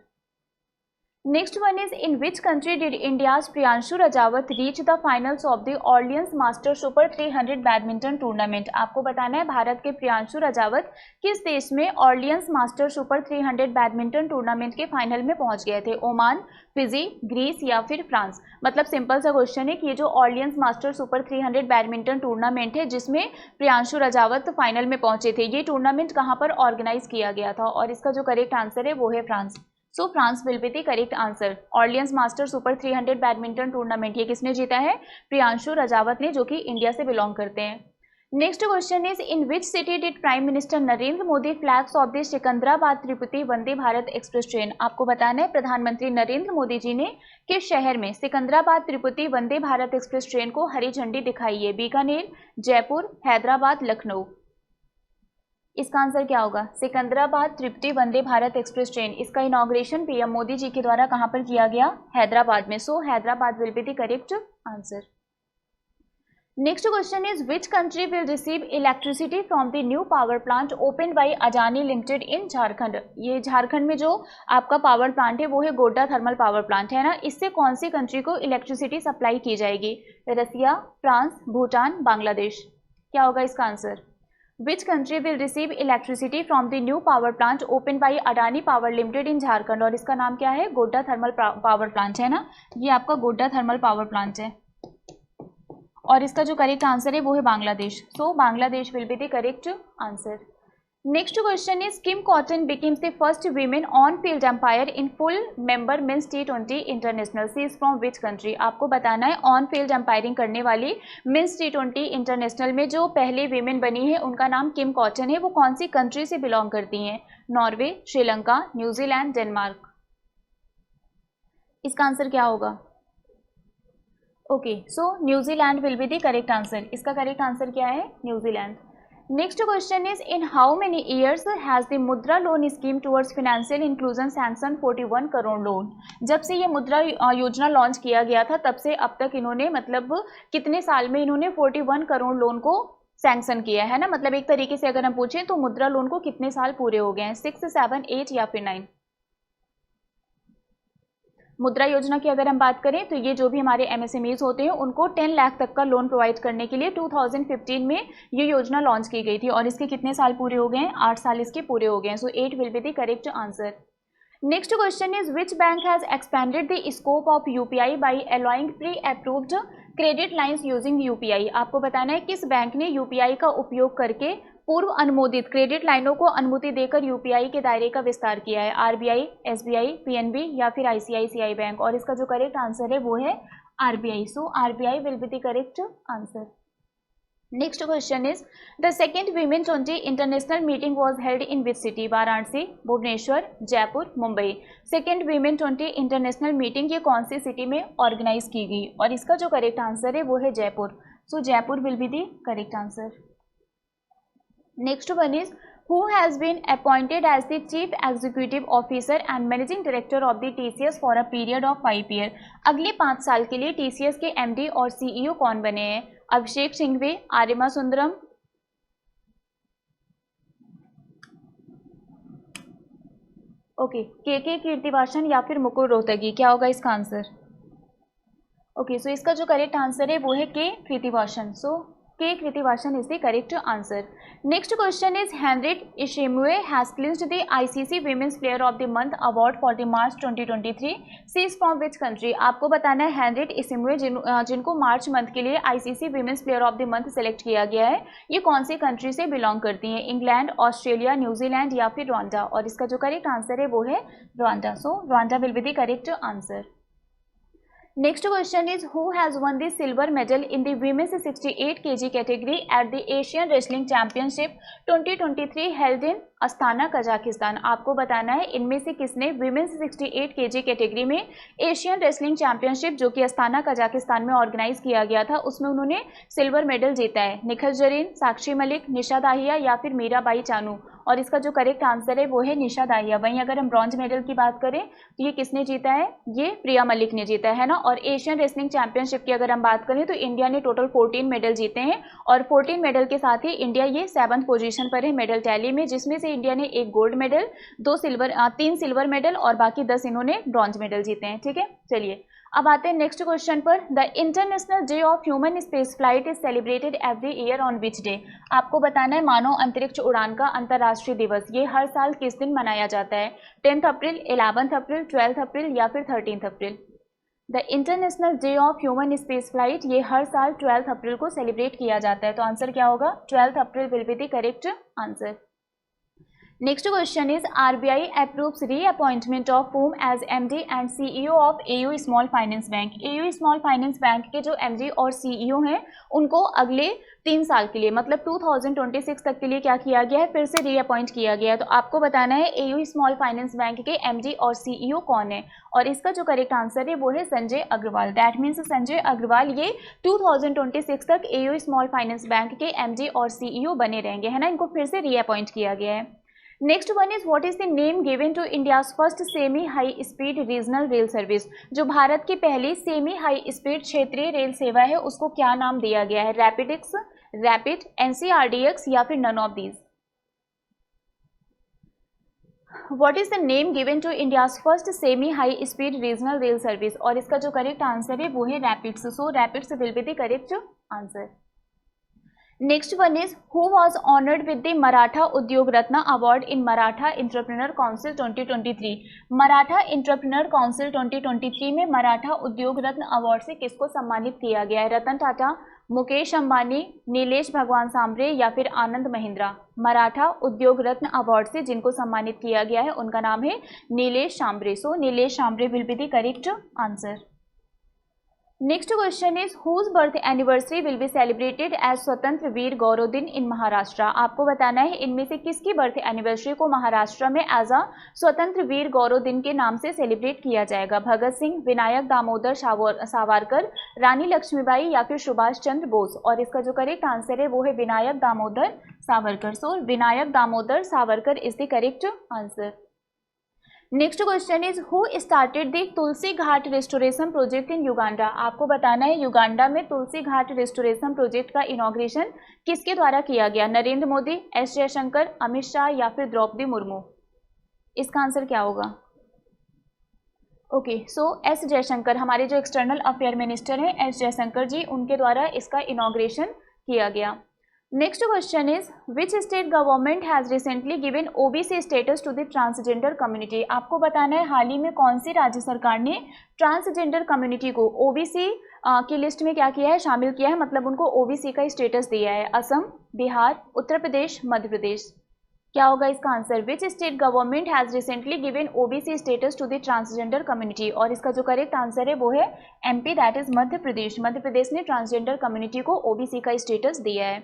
Next one is, in which country did India's Priyanshu Rajawat reach the finals of the Orleans master super 300 badminton tournament? आपको बताना है भारत के प्रियांशु रजावत किस देश में Orleans master super 300 badminton tournament के फाइनल में पहुंच गए थे? ओमान, फिजी, ग्रीस या फिर फ्रांस? मतलब सिंपल सा क्वेश्चन है कि ये जो Orleans master super 300 badminton tournament है जिसमें प्रियांशु रजावत फाइनल में पहुंचे थे, ये टूर्नामेंट कहाँ पर ऑर्गेनाइज किया गया था? और इसका जो करेक्ट आंसर है वो है France. So France will be the correct answer. Orleans master super 300 badminton tournament ये किसने जीता है? प्रियांशु रजावत ने, जो कि इंडिया से बिलोंग करते हैं। Next question is, in which city did prime minister Narendra Modi flags off the Secunderabad Tirupati Vande Bharat express train? आपको बताना है प्रधानमंत्री नरेंद्र मोदी जी ने किस शहर में सिकंदराबाद त्रिपुटी वंदे भारत एक्सप्रेस ट्रेन को हरी झंडी दिखाई है? बीकानेर, जयपुर, हैदराबाद, लखनऊ? इसका आंसर क्या होगा? सिकंदराबाद त्रिपुटी वंदे भारत एक्सप्रेस ट्रेन, इसका इनॉग्रेशन पीएम मोदी जी के द्वारा कहां पर किया गया? हैदराबाद में। So Hyderabad will be the correct answer. Next question is, which country will receive electricity from the new power plant open by Adani limited in Jharkhand? ये झारखंड में जो आपका पावर प्लांट है वो है गोड्डा थर्मल पावर प्लांट है ना। इससे कौन सी कंट्री को इलेक्ट्रिसिटी सप्लाई की जाएगी? रसिया, फ्रांस, भूटान, बांग्लादेश? क्या होगा इसका answer? Which country will receive electricity from the new power plant opened by Adani Power Limited in Jharkhand? और इसका नाम क्या है? गोड्डा थर्मल पावर प्लांट है ना, ये आपका गोड्डा थर्मल पावर प्लांट है। और इसका जो करेक्ट आंसर है वो है Bangladesh. So Bangladesh will be the correct answer. Next question is, Kim Cotton becomes the first women on field umpire in full member men's T20 international. She is from which country? आपको बताना है ऑन फील्ड एम्पायरिंग करने वाली मेंस T20 इंटरनेशनल में जो पहली वीमेन बनी है उनका नाम किम कॉटन है। वो कौन सी कंट्री से बिलोंग करती हैं? Norway, Sri Lanka, New Zealand, Denmark? इसका आंसर क्या होगा? Okay, so New Zealand will be the correct answer. इसका करेक्ट आंसर क्या है? New Zealand. Next question is, in how many years has the Mudra loan scheme towards financial inclusion sanction 41 crore loan? जब से ये मुद्रा योजना लॉन्च किया गया था तब से अब तक इन्होंने मतलब कितने साल में इन्होंने 41 करोड़ लोन को सैंक्शन किया है ना। मतलब एक तरीके से अगर हम पूछें तो मुद्रा लोन को कितने साल पूरे हो गए हैं? 6, 7, 8 या फिर 9? मुद्रा योजना की अगर हम बात करें तो ये जो भी हमारे MSMEs होते हैं उनको 10 लाख तक का लोन प्रोवाइड करने के लिए 2015 में ये योजना लॉन्च की गई थी। और इसके कितने साल पूरे हो गए हैं? 8 साल इसके पूरे हो गए हैं। सो 8 will be the correct answer. Next question is, which bank has expanded the scope of UPI by allowing pre approved credit lines using UPI? आपको बताना है किस बैंक ने UPI का उपयोग करके पूर्व अनुमोदित क्रेडिट लाइनों को अनुमति देकर UPI के दायरे का विस्तार किया है? RBI, SBI, PNB या फिर ICICI बैंक? और इसका जो करेक्ट आंसर है वो है RBI. So RBI will be the correct answer. Next question is, the second Women 20 international meeting was held in which city? Varanasi, Bhubaneswar, Jaipur, Mumbai. Second Women 20 international meeting ये कौन सी सिटी में ऑर्गेनाइज की गई? और इसका जो करेक्ट आंसर है वो है Jaipur. So Jaipur will be the correct answer. Next one is, who has been appointed as the chief executive officer and managing director of the TCS for a period of 5 years? अगले 5 साल के लिए TCS के MD और CEO कौन बने हैं? अभिषेक सिंघवी, आर्यमा सुंदरम, ओके, के कीर्तिवासन या फिर मुकुल रोहतगी. क्या होगा इसका आंसर? ओके, सो इसका जो करेक्ट आंसर है वो है के Keerthivasan. So K Keerthivasan is the correct answer. Next question is, Henriette Ishimwe has clinched the ICC women's player of the month award for the March 2023. She is from which country? आपको बताना है हेनरिक इशिमुए जिनको मार्च मंथ के लिए ICC women's player of the month select किया गया है, ये कौन सी कंट्री से बिलोंग करती हैं? इंग्लैंड, ऑस्ट्रेलिया, न्यूजीलैंड या फिर रवांडा. और इसका जो करेक्ट आंसर है वो है Rwanda. So Rwanda will be the correct answer. Next question is, who has won the silver medal in the women's 68 kg category at the Asian Wrestling Championship 2023 held in Astana, Kazakhstan? आपको बताना है इनमें से किसने विमेंस 68 kg कैटेगरी में एशियन रेसलिंग चैंपियनशिप जो कि अस्ताना कजाकिस्तान में ऑर्गेनाइज किया गया था उसमें उन्होंने सिल्वर मेडल जीता है? निखत जरीन, साक्षी मलिक, निशा दाहिया या फिर मीराबाई चानू. और इसका जो करेक्ट आंसर है वो है निशा दाहिया. वहीं अगर हम ब्रॉन्ज मेडल की बात करें तो ये किसने जीता है? ये प्रिया मलिक ने जीता है ना. और एशियन रेसलिंग चैंपियनशिप की अगर हम बात करें तो इंडिया ने टोटल 14 मेडल जीते हैं और 14 मेडल के साथ ही इंडिया ये 7th पोजीशन पर है मेडल टैली में, जिसमें से इंडिया ने 1 गोल्ड मेडल, 3 सिल्वर मेडल और बाकी 10 इन्होंने ब्रॉन्ज मेडल जीते हैं. ठीक है, चलिए अब आते हैं नेक्स्ट क्वेश्चन पर. The international day of human space flight is celebrated every year on which day? आपको बताना है मानव अंतरिक्ष उड़ान का अंतर्राष्ट्रीय दिवस ये हर साल किस दिन मनाया जाता है? 10th अप्रैल, 11th अप्रैल, 12th अप्रैल या फिर 13th April? The international day of human space flight ये हर साल 12th अप्रैल को सेलिब्रेट किया जाता है. तो आंसर क्या होगा? 12th April will be the correct answer. Next question is, RBI approves reappointment of whom as MD and CEO of AU small finance bank? AU small finance bank के जो MD और CEO हैं उनको अगले 3 साल के लिए मतलब 2026 तक के लिए क्या किया गया है? फिर से रीअपॉइंट किया गया है. तो आपको बताना है AU स्मॉल फाइनेंस बैंक के MD और CEO कौन है? और इसका जो करेक्ट आंसर है वो है संजय अग्रवाल. दैट मीन्स संजय अग्रवाल ये 2026 तक AU स्मॉल फाइनेंस बैंक के MD और CEO बने रहेंगे, है ना. इनको फिर से रीअपॉइंट किया गया है. Next one is, what is the name given to India's first semi high speed regional rail service? जो भारत की पहली सेमी हाई स्पीड क्षेत्रीय रेल सेवा है उसको क्या नाम दिया गया है? रैपिडिक्स, रैपिड, NCRDX या फिर none of these? What is the name given to India's first semi high speed regional rail service? और इसका जो करेक्ट आंसर है वो है rapids. So rapids will be the correct answer. Next one is, who was honoured with the Maratha Udyog Ratna award in Maratha entrepreneur council 2023? Maratha entrepreneur council 2023 में मराठा उद्योग रत्न अवार्ड से किसको सम्मानित किया गया है? रतन टाटा, मुकेश अंबानी, नीलेश भगवान सांबरे या फिर आनंद महिंद्रा? मराठा उद्योग रत्न अवार्ड से जिनको सम्मानित किया गया है उनका नाम है Nilesh Sambare. So Nilesh Sambare will be the correct answer. Next question is, whose birth anniversary will be celebrated as Swatantra Veer गौरव दिन इन महाराष्ट्र? आपको बताना है इनमें से किसकी बर्थ एनिवर्सरी को महाराष्ट्र में एज अ स्वतंत्र वीर गौरव दिन के नाम से सेलिब्रेट किया जाएगा? भगत सिंह, विनायक दामोदर सावरकर, रानी लक्ष्मीबाई या फिर सुभाष चंद्र बोस? और इसका जो करेक्ट आंसर है वो है Vinayak Damodar Savarkar. So Vinayak Damodar Savarkar is the correct answer. Next question is, who started the Tulsi Ghat restoration project in Uganda? आपको बताना है युगांडा में तुलसी घाट रेस्टोरेशन प्रोजेक्ट का इनॉग्रेशन किसके द्वारा किया गया? नरेंद्र मोदी, एस जयशंकर, अमित शाह या फिर द्रौपदी मुर्मू? इसका आंसर क्या होगा? ओके, सो एस जयशंकर, हमारे जो एक्सटर्नल अफेयर मिनिस्टर हैं एस जयशंकर जी, उनके द्वारा इसका इनॉग्रेशन किया गया. Next question is, which state government has recently given OBC status to the transgender community? आपको बताना है हाल ही में कौन सी राज्य सरकार ने ट्रांसजेंडर कम्युनिटी को OBC की लिस्ट में क्या किया है? शामिल किया है, मतलब उनको OBC का स्टेटस दिया है. असम, बिहार, उत्तर प्रदेश, मध्य प्रदेश? क्या होगा इसका answer? Which state government has recently given OBC status to the transgender community, और इसका जो करेक्ट आंसर है वो है MP, that is Madhya Pradesh. Madhya Pradesh ने ट्रांसजेंडर कम्युनिटी को ओबीसी का स्टेटस दिया है।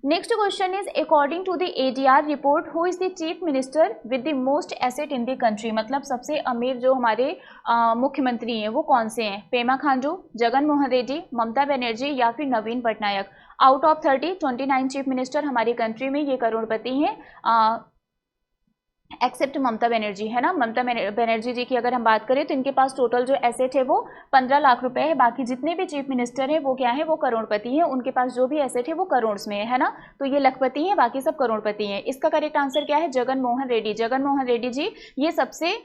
Next question is according to the ADR report who is the chief minister with the most asset in the country, मतलब सबसे अमीर जो हमारे मुख्यमंत्री हैं वो कौन से हैं? पेमा खांडू, जगन मोहन रेड्डी, ममता बनर्जी या फिर Naveen Patnaik. Out of 29 chief minister हमारी कंट्री में ये करोड़पति हैं, एक्सेप्ट ममता बनर्जी, है ना। ममता बनर्जी जी की अगर हम बात करें तो इनके पास टोटल जो एसेट है वो 15 लाख रुपए है। बाकी जितने भी चीफ मिनिस्टर हैं वो क्या है, वो करोड़पति हैं, उनके पास जो भी एसेट है वो करोड़ में है ना। तो ये लखपति हैं, बाकी सब करोड़पति हैं। इसका करेक्ट आंसर क्या है? जगन मोहन रेड्डी। जगन मोहन रेड्डी जी ये सबसे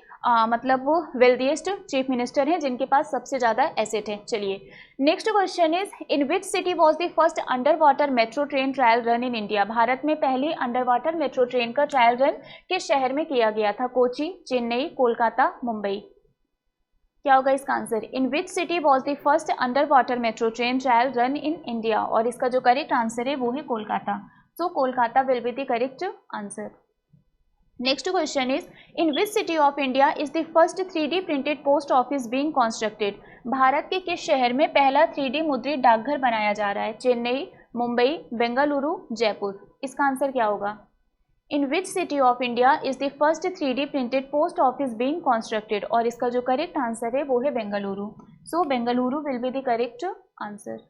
मतलब वो वेल्दिएस्ट चीफ मिनिस्टर हैं जिनके पास सबसे ज्यादा एसेट है। चलिए next question is in which city was the first under water metro train trial run in India. Bharat में पहली अंडर वाटर मेट्रो ट्रेन का ट्रायल रन किस शहर में किया गया था? कोची, चेन्नई, कोलकाता, मुंबई। क्या होगा इसका answer? In which city was the first under water metro train trial run in India, और इसका जो करेक्ट आंसर है वो है Kolkata. So Kolkata will be the correct answer. Next question is in which city of India is the first 3D printed post office being constructed. Bharat के किस शहर में पहला 3D मुद्रित डाकघर बनाया जा रहा है? चेन्नई, मुंबई, बेंगलुरु, जयपुर। इसका आंसर क्या होगा? In which city of India is the first 3D printed post office being constructed, और इसका जो करेक्ट आंसर है वो है Bengaluru. So Bengaluru will be the correct answer.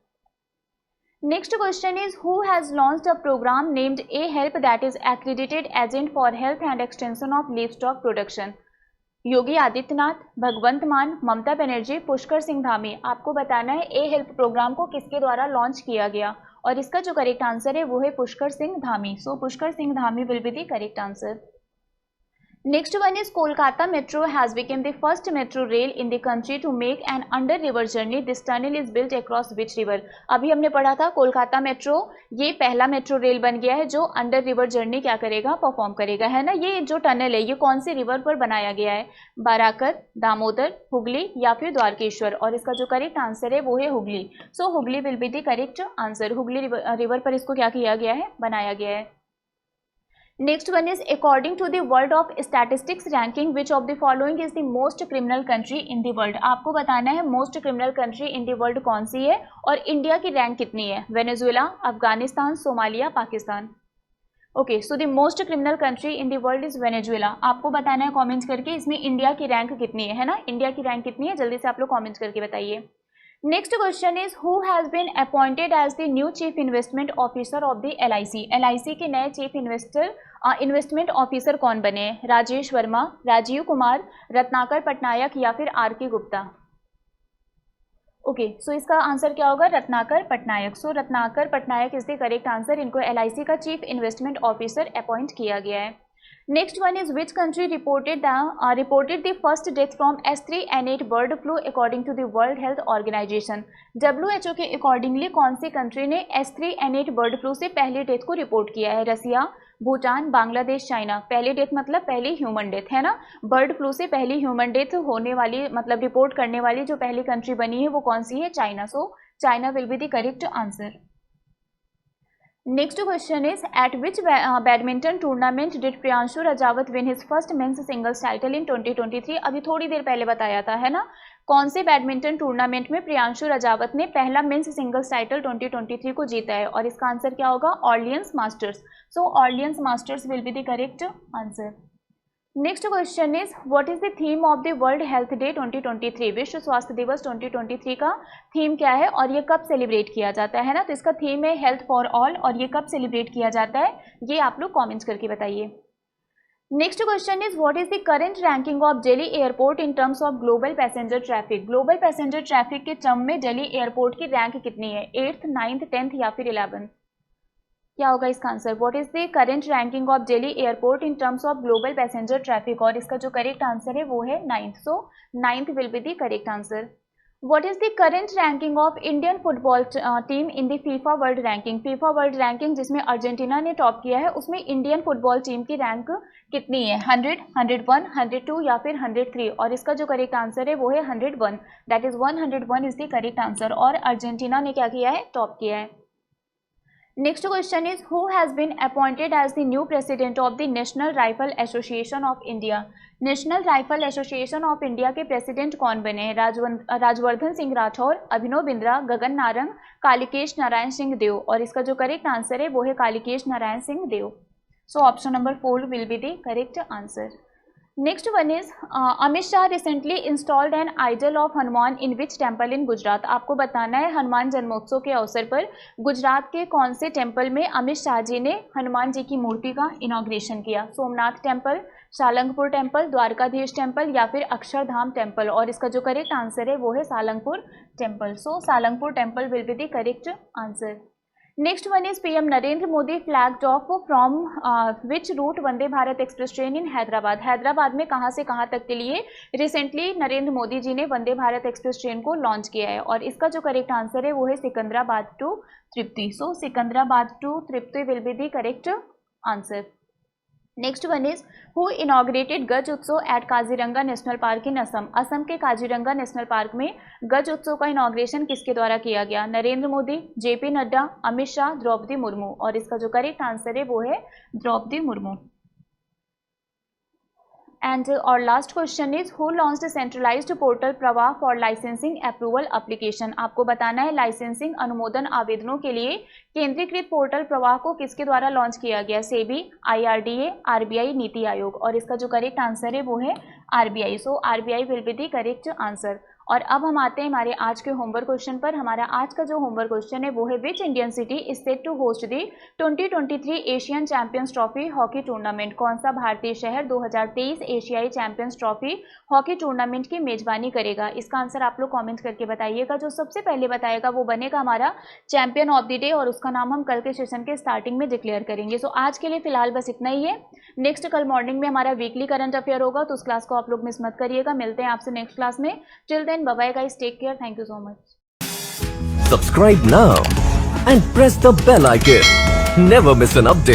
Next question is who has launched a program named A-Help that is accredited agent for health and extension of livestock production? Yogi Adityanath, भगवंत मान, ममता बनर्जी, पुष्कर सिंह धामी। आपको बताना है ए हेल्प प्रोग्राम को किसके द्वारा लॉन्च किया गया, और इसका जो करेक्ट आंसर है वो है Pushkar Singh Dhami. So Pushkar Singh Dhami will be the correct answer. Next one is Kolkata Metro has become the first metro rail in the country to make an under river journey. This tunnel is built across which river? अभी हमने पढ़ा था कोलकाता मेट्रो ये पहला मेट्रो रेल बन गया है जो अंडर रिवर जर्नी क्या करेगा, परफॉर्म करेगा, है ना। ये जो टनल है ये कौन सी रिवर पर बनाया गया है? बाराकर, दामोदर, हुगली या फिर द्वारकेश्वर, और इसका जो करेक्ट आंसर है वो है Hooghly. So Hooghly will be the correct answer. Hooghly river पर इसको क्या किया गया है, बनाया गया है। Next one is according to the World of Statistics ranking which of the following is the most criminal country in the world? आपको बताना है most criminal country in the world कौन सी है और इंडिया की रैंक कितनी है? Venezuela, Afghanistan, Somalia, Pakistan. Okay, so the most criminal country in the world is Venezuela. आपको बताना है कमेंट्स करके इसमें इंडिया की रैंक कितनी है ना। इंडिया की रैंक कितनी है जल्दी से आप लोग कमेंट्स करके बताइए। Next question is who has been appointed as the new chief investment officer of the LIC। LIC के नए चीफ इन्वेस्टमेंट ऑफिसर कौन बने? राजेश वर्मा, राजीव कुमार, रत्नाकर पटनायक या फिर RK गुप्ता। ओके, सो इसका आंसर क्या होगा? Ratnakar Patnaik. So Ratnakar Patnaik is the correct answer. इनको LIC का चीफ इन्वेस्टमेंट ऑफिसर अपॉइंट किया गया है। Next one is which country reported the first death from H3N8 bird flu according to the World Health Organization? WHO के अकॉर्डिंगली कौन सी कंट्री ने H3N8 बर्ड फ्लू से पहली डेथ को रिपोर्ट किया है? रसिया, भूटान, बांग्लादेश, चाइना। पहली डेथ मतलब पहली ह्यूमन डेथ, है ना। बर्ड फ्लू से पहली ह्यूमन डेथ होने वाली मतलब रिपोर्ट करने वाली जो पहली कंट्री बनी है वो कौन सी है? China. So China will be the correct answer. Next question is at which badminton tournament did Priyanshu Rajawat win his first men's singles title in 2023? अभी थोड़ी देर पहले बताया था, है ना। कौन से बैडमिंटन टूर्नामेंट में प्रियांशु रजावत ने पहला मेंस सिंगल्स टाइटल 2023 को जीता है, और इसका आंसर क्या होगा? Orleans masters. So Orleans masters will be the correct answer. Next question is what is the theme of the world health day 2023? विश्व स्वास्थ्य दिवस 2023 का थीम क्या है और ये कब सेलिब्रेट किया जाता है ना। तो इसका थीम है हेल्थ फॉर ऑल, और ये कब सेलिब्रेट किया जाता है ये आप लोग कमेंट्स करके बताइए। Next question is what is the current ranking of Delhi airport in terms of global passenger traffic? Global passenger traffic के टर्म में दिल्ली एयरपोर्ट की रैंक कितनी है? 8th, 9th, 10th या फिर 11th? क्या होगा इसका answer? What is the current ranking of Delhi airport in terms of global passenger traffic, और इसका जो करेक्ट आंसर है वो है 9th। So 9th will be the correct answer. What is the current ranking of Indian football team in the FIFA world ranking? FIFA world ranking जिसमें अर्जेंटीना ने टॉप किया है उसमें इंडियन फुटबॉल टीम की रैंक कितनी है? 100, 101, 102 या फिर 103, और इसका जो करेक्ट आंसर है वो है 101। That is 101 is the correct answer, और अर्जेंटीना ने क्या किया है? टॉप किया है। Next question is, who has been appointed as the new president of the National Rifle Association of India? National rifle association of India के प्रेसिडेंट कौन बने हैं? राजवर्धन सिंह राठौर, अभिनव बिंद्रा, गगन नारंग, कालिकेश नारायण सिंह देव। और इसका जो करेक्ट आंसर है वो है Kalikesh Narayan Singh Deo. So option number 4 will be the correct answer. Next one is, Amit Shah recently installed an idol of Hanuman in which temple in Gujarat? आपको बताना है हनुमान जन्मोत्सव के अवसर पर गुजरात के कौन से टेम्पल में अमित शाह जी ने हनुमान जी की मूर्ति का इनॉग्रेशन किया? Somnath temple, Salangpur temple, Dwarkadhish temple या फिर अक्षरधाम टेम्पल। और इसका जो करेक्ट आंसर है वो है Salangpur temple. So Salangpur temple will be the correct answer. Next one is, PM Narendra Modi flagged of from which route Vande Bharat express train in Hyderabad? Hyderabad में कहाँ से कहाँ तक के लिए रिसेंटली नरेंद्र मोदी जी ने वंदे भारत एक्सप्रेस ट्रेन को लॉन्च किया है? और इसका जो करेक्ट आंसर है वो है Secunderabad to Tirupati. So Secunderabad to Tirupati will be the correct answer. Next one is, who inaugurated Gaj Utsav at Kaziranga national park in Assam? Assam के काजीरंगा नेशनल पार्क में गज उत्सव का इनॉग्रेशन किसके द्वारा किया गया? नरेंद्र मोदी, जेपी नड्डा, अमित शाह, द्रौपदी मुर्मू। और इसका जो करेक्ट आंसर है वो है द्रौपदी मुर्मू। एंड और last question is, who launched centralised portal प्रवाह फॉर लाइसेंसिंग अप्रूवल एप्लीकेशन? आपको बताना है लाइसेंसिंग अनुमोदन आवेदनों के लिए केंद्रीकृत पोर्टल प्रवाह को किसके द्वारा लॉन्च किया गया? SEBI, IRDA, RBI, NITI Aayog. और इसका जो करेक्ट आंसर है वो है RBI। So RBI will be the correct answer. और अब हम आते हैं हमारे आज के होमवर्क क्वेश्चन पर। हमारा आज का जो होमवर्क क्वेश्चन है वो है, which Indian city is set to host the 2023 Asian champions trophy hockey tournament? कौन सा भारतीय शहर 2023 एशियाई चैंपियंस ट्रॉफी हॉकी टूर्नामेंट की मेजबानी करेगा? इसका आंसर आप लोग कॉमेंट करके बताइएगा। जो सबसे पहले बताएगा वो बनेगा हमारा चैंपियन ऑफ द डे, और उसका नाम हम कल के सेशन के स्टार्टिंग में डिक्लेयर करेंगे। सो आज के लिए फिलहाल बस इतना ही है। नेक्स्ट कल मॉर्निंग में हमारा वीकली करंट अफेयर होगा, तो उस क्लास को आप लोग मिस मत करिएगा। मिलते हैं आपसे नेक्स्ट क्लास में। Till then, bye bye guys, take care, thank you so much. Subscribe now and press the bell icon. Never miss an update.